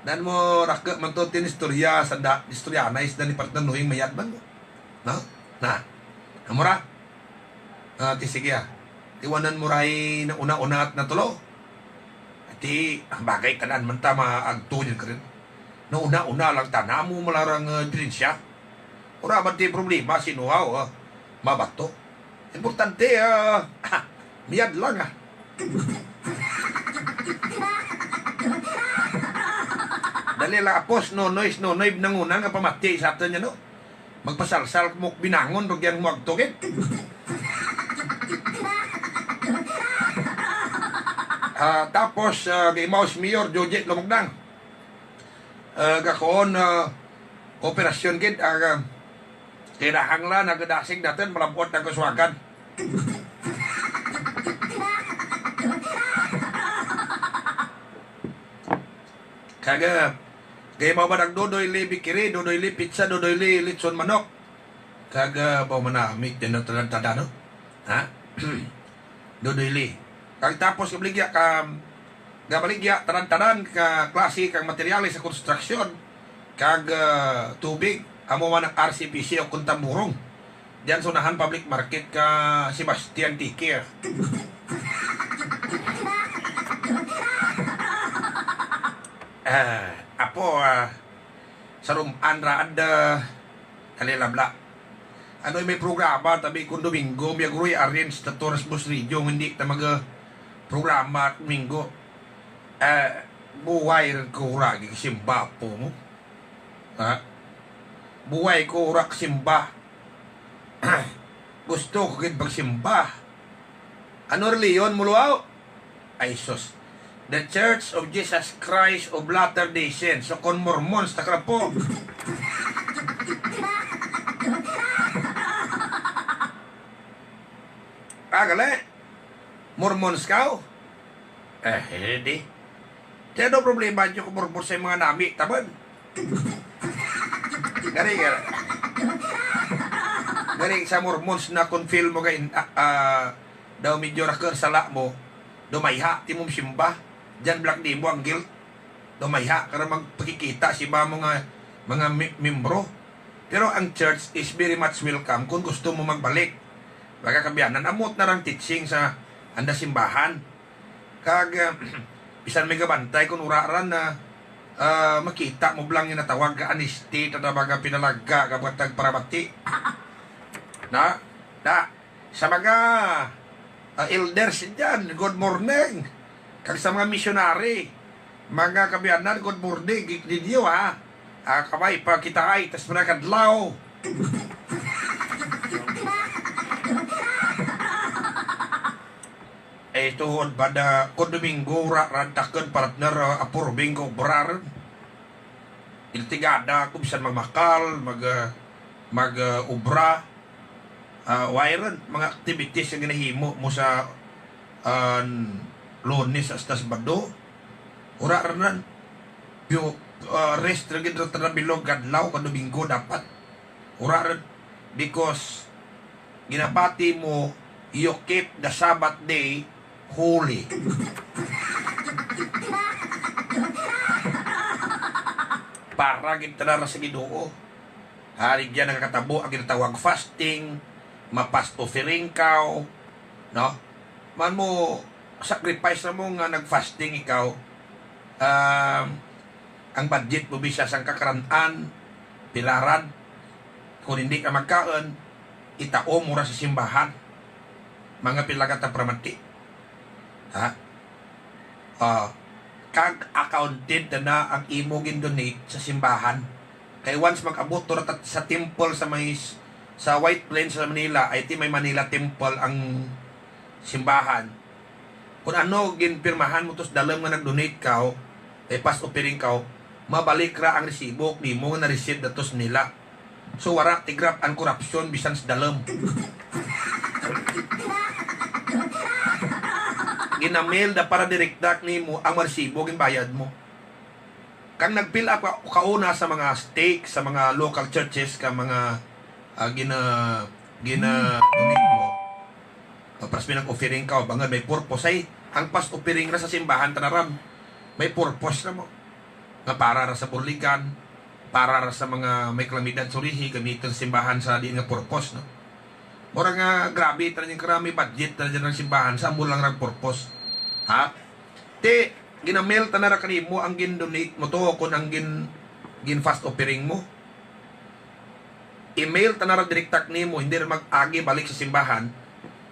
Dan mo raka magtutin istorya sa istorya na isda ni partner no mayad man mo no? Na amura ti sige tiwanan mo ray na una-una at natulo ti bagay tanan man ta maagtunin ka rin na una-una lang tanamo malarang dirensya ora ba ti problema sinuaw mabato importante miyad lang dali lang apos nonoy nangunang nga pamati sa atin niya no magpasalsal mo binangon rog yan mo agtugid. Tapos kay Maus Mayor Jojet Lumagdang gakoon operasyon gid kinahanglan nagadasig natin malabot ng kaswagan. Kaga Kaya mga ba nagdodoy li bikiri, dodoy li pizza, dodoy li litson manok. Kaga ba manamit din na tadan no? Ha? Dodoy li. Kag tapos kabaligya ka gabaligya tanan-tanan ka klase kang materyales sa konstruksyon. Kag tubig amo man ang RCPC o Kuntamburong. Diyan sa unahan public market ka Sebastian Tikier. Apo sa rumaan raad kalilabla. Ano may programa tabi kung Domingo may agruy arrange ta Torres Bus Radio hindi ta mag programa at Domingo. Buhay rin ko ragi simba po mo. Ha? Buhay ko rak simba. Gusto ko kit pagsimba. Ano reliyon mo luaw? Ay sus. The Church of Jesus Christ of Latter-day Saints. So, kon Mormons, takra po. Agale? Mormons ka? Hindi. Kaya no problema nyo kung Mormons sa mga nami, taban. Garing sa Mormons na kung feel mo kayo, daw medyo rakar sala mo, dumayha, timong simba. Diyan black di mo ang guilt. Dumayha para magpakikita si ba mga membro. Pero ang church is very much welcome kung gusto mo magbalik. Baka kabiyanan, amot na lang teaching sa anda simbahan. Kag bisan may gabantay kung uraran na makita mo blang yung natawag ka anisti tada baga pinalaga kapag parabati. Na sa mga elders dyan, good morning. Kag sa mga missionary, mga kabiyanan, good morning, ninyo ha. Kamay, pa kita ay, tas mga kadlaw. Tuhod ba na kung Domingo, rantakan partner, apur bingo, brar. Iltigada, kung bisan magmakal, mag-ubra. Wairan, mga activities yung ginahimo mo sa Lunes hasta Sabado. Ura ranan. Yung rest rin ito bilog kadlaw kan Domingo dapat. Ura rin. Because ginapati mo you keep the Sabbath day holy. Para gintanar sa Ginoo. Hari diyan nakakatabo ang ginatawag fasting, mapast offering kaw, no? Man mo sacrifice na mo nga nag-fasting ikaw, ang budget mo bisa sang kakarantan, pilaran, kung hindi ka magkaon, itao mura sa simbahan, mga pilagat ang pramati. Ha? Kag accounted na ang imo gin-donate sa simbahan. Kaya once mag-abot to sa temple sa White Plains sa Manila, ay may Manila Temple ang simbahan. Kung ano ginpirmahan mo tos dalam nga nag-donate ka, pass offering ka, mabalik ra ang resibo ni mo nga na-receive datos nila. So wara tigrap ang korupsyon bisan sa dalam. Ginamail da para direkta nimo ang resibo ginbayad mo. Kang nag-fill up kauna sa mga stake sa mga local churches ka mga donate mo. Tapos pinag-offering ka, bangad may purpose ay ang pas offering ra sa simbahan tanaram. May purpose na mo. Nga para ra sa burligan, para ra sa mga may kalamidad surihi gamiton sa simbahan sa di nga purpose, no. Mura nga grabe ta yung karami budget na dyan ng simbahan sa lang ra purpose. Ha? Te ginamail ta na ra kanimo ang gin-donate mo to kung ang gin fast offering mo. Email ta na ra direkta nimo hindi ra mag-agi balik sa simbahan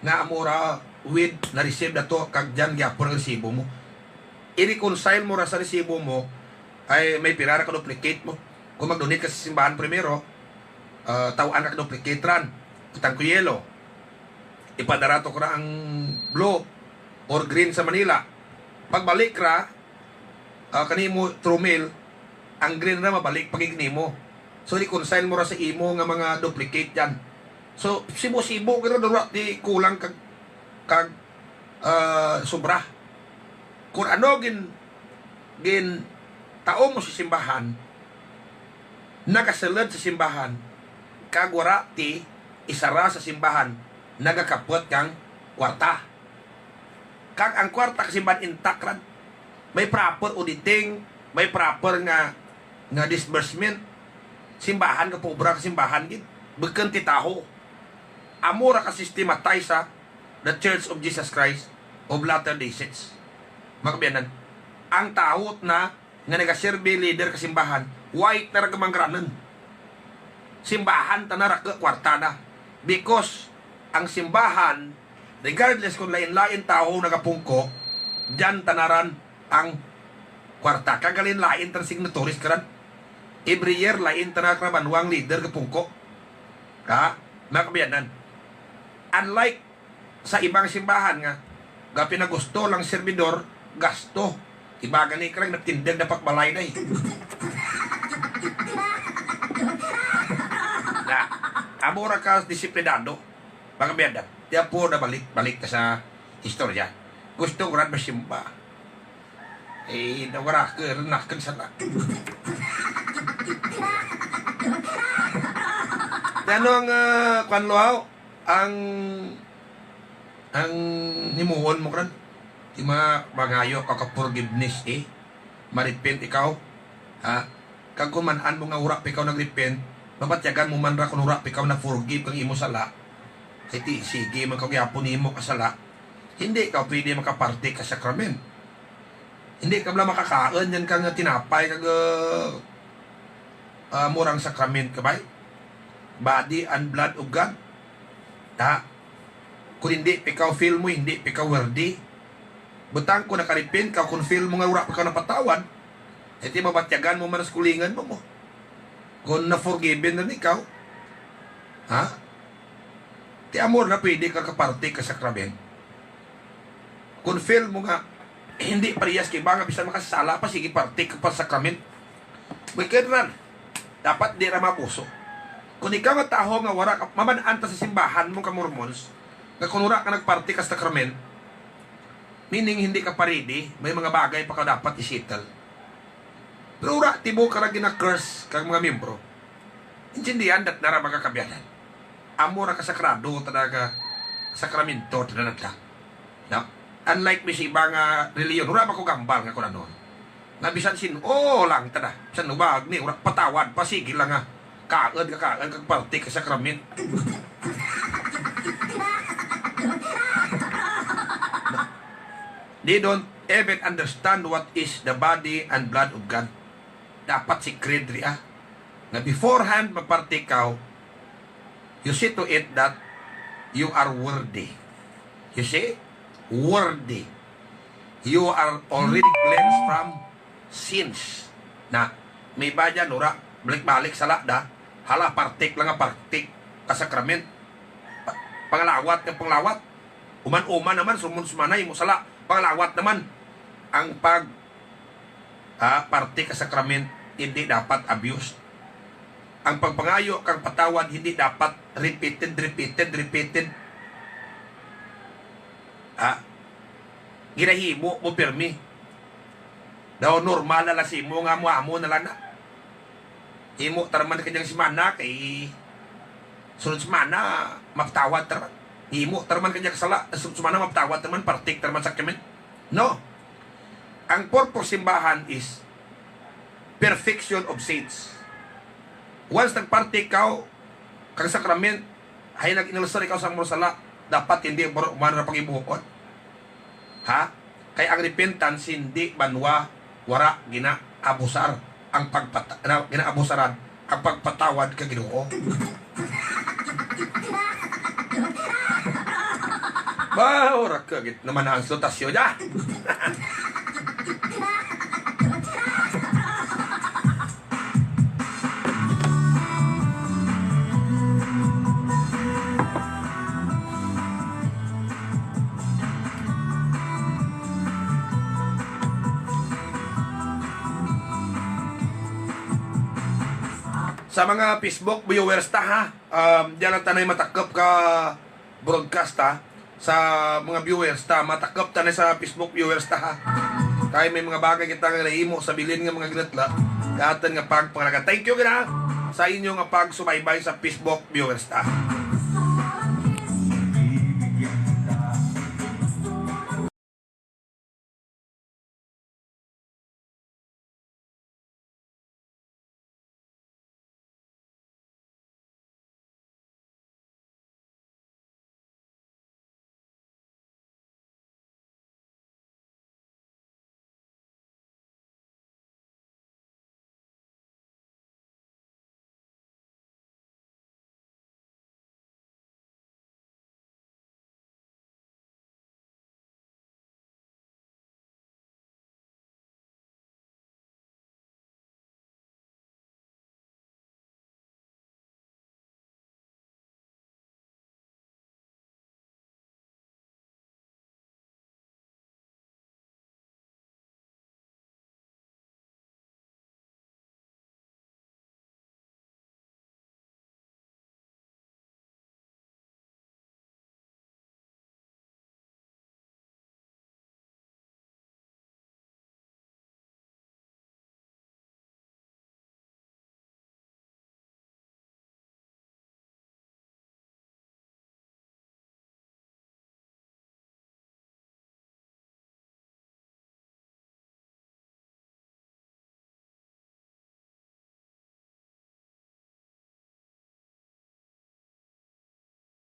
nga amura with na-receive na to kag dyan gyapon ang resibo mo. I-reconcile mo ra sa resibo mo ay may pirara ka duplicate mo. Kung mag-donate ka sa simbahan primero, tawaan ka duplicate ran. Utang ko yelo. Ipadarato ko na ang blue or green sa Manila. Pagbalik ra, kanimo through mail, ang green na mabalik pagigni mo. So, reconcile mo ra sa imo nga mga duplicate yan. So, sibo-sibo, pero dura, di kulang kag sobra. Kung ano, tao mo sa simbahan, nagasulod sa simbahan, kagwara ti isara sa simbahan, nagakapot kang kwarta. Kag ang kwarta ka simbahan intact ran. May proper auditing, may proper nga disbursement. Simbahan ka pobra ka simbahan gid. Beken ti taho. Amora ka systematize sa the Church of Jesus Christ of Latter-day Saints. Makabiyanan, ang tahot na nga nagaserbe leader ka simbahan, white na ragamangranan. Simbahan tanara ka kwarta na. Because ang simbahan, regardless kung lain-lain tao nagapungko, dyan tanaran ang kwarta. Kagalin-lain tan signatories karan. Every year, lain tanarakrabanwang leader kapungko. Makabiyanan. Unlike sa ibang simbahan nga, pinagusto lang servidor, gasto. Iba gani ka lang natindag na pakbalay na na, amora ka disiplinado. Mga biyada, diya po na balik ka sa istorya. Gusto ko rin masimba. Nawara ka rin nakan sana. Ano ang kanluhaw? Ang nimuhon mo kan? Di mangayo ka forgiveness maripent ikaw. Kag kumanan mo nga urap ikaw nagrepent, mabatyagan mo man ra kung urap ikaw na forgive kang imo sala. Kay ti sige man kag gyapon nimo kasala. Hindi ka pwede makaparte ka sakrament. Hindi ka bala makakaon yan kang tinapay kag murang sakrament kabay. Body and blood of God. Kung hindi ikaw feel mo, hindi ikaw worthy. Butang ko nakaripin ka, kung feel mo nga urap ikaw napatawad, iti mabatyagan mo man sa kulingan mo. Kung na-forgiven na ikaw, ti amor na pwede ka kaparte ka sakrament. Kung feel mo nga, hindi parehas kay banga bisan makasala pa, sige parte ka pa sakrament. Wicked ran. Dapat di ra mapuso. Kung ikaw nga taho nga wara ka, mamanaan ta sa simbahan mo ka Mormons, nga kung wala ka nagparty ka sa sakrament, meaning hindi ka pa ready, may mga bagay pa ka dapat isettle. Pero wala, tibo ka na gina-curse kang mga membro. Intindihan dat nara magkakabiyanan. Amora ka sakrado, talaga sakramento, talaga. No? Unlike mi sa ibang reliyon, wala ba ko gambal nga kung ano. Nabisan lang, tada. Bisan ubag ni, wala patawad, pasigil lang nga. Kaagad kag party ka sakrament. They don't even understand what is the body and blood of God. Dapat si creed ria. Na beforehand magparty ka, you see to it that you are worthy. You see? Worthy. You are already cleansed from sins. Na may badyan ura, balik-balik sala da, hala partik lang nga partik kasakrament. Pangalawat ng panglawat. Uman-uman naman, sumanay mo sala. Pangalawat naman, ang partik kasakrament hindi dapat abuse. Ang pagpangayo kang patawad hindi dapat repeated. Ginahimo mo pirmi. Daw normal na si mo nga mo na lang na. Imo tarman kanyang simana kay sunod simana mapatawad tarman. Imo tarman kanyang kasala sunod simana mapatawad tarman partik tarman sakrament. No. Ang purpose simbahan is perfection of saints. Once nagpartik ka kang sakrament, hay nag-inalusar ikaw sa mga sala, dapat hindi umano na pag-ibuhon. Kaya ang repentance hindi banwa wara ginaabusar ang ginaabusaran ang pagpatawad ka Ginoo. Ora ka git naman ang slotasyon ya. Sa mga Facebook viewers ta diyan lang tanay matakop ka broadcast sa mga viewers ta matakop tanay sa Facebook viewers ta kay may mga bagay kita nga nahimo sa bilin nga mga ginatla datan nga pagpangalaga. Thank you gina. sa inyo nga pagsubaybay sa Facebook viewers ta.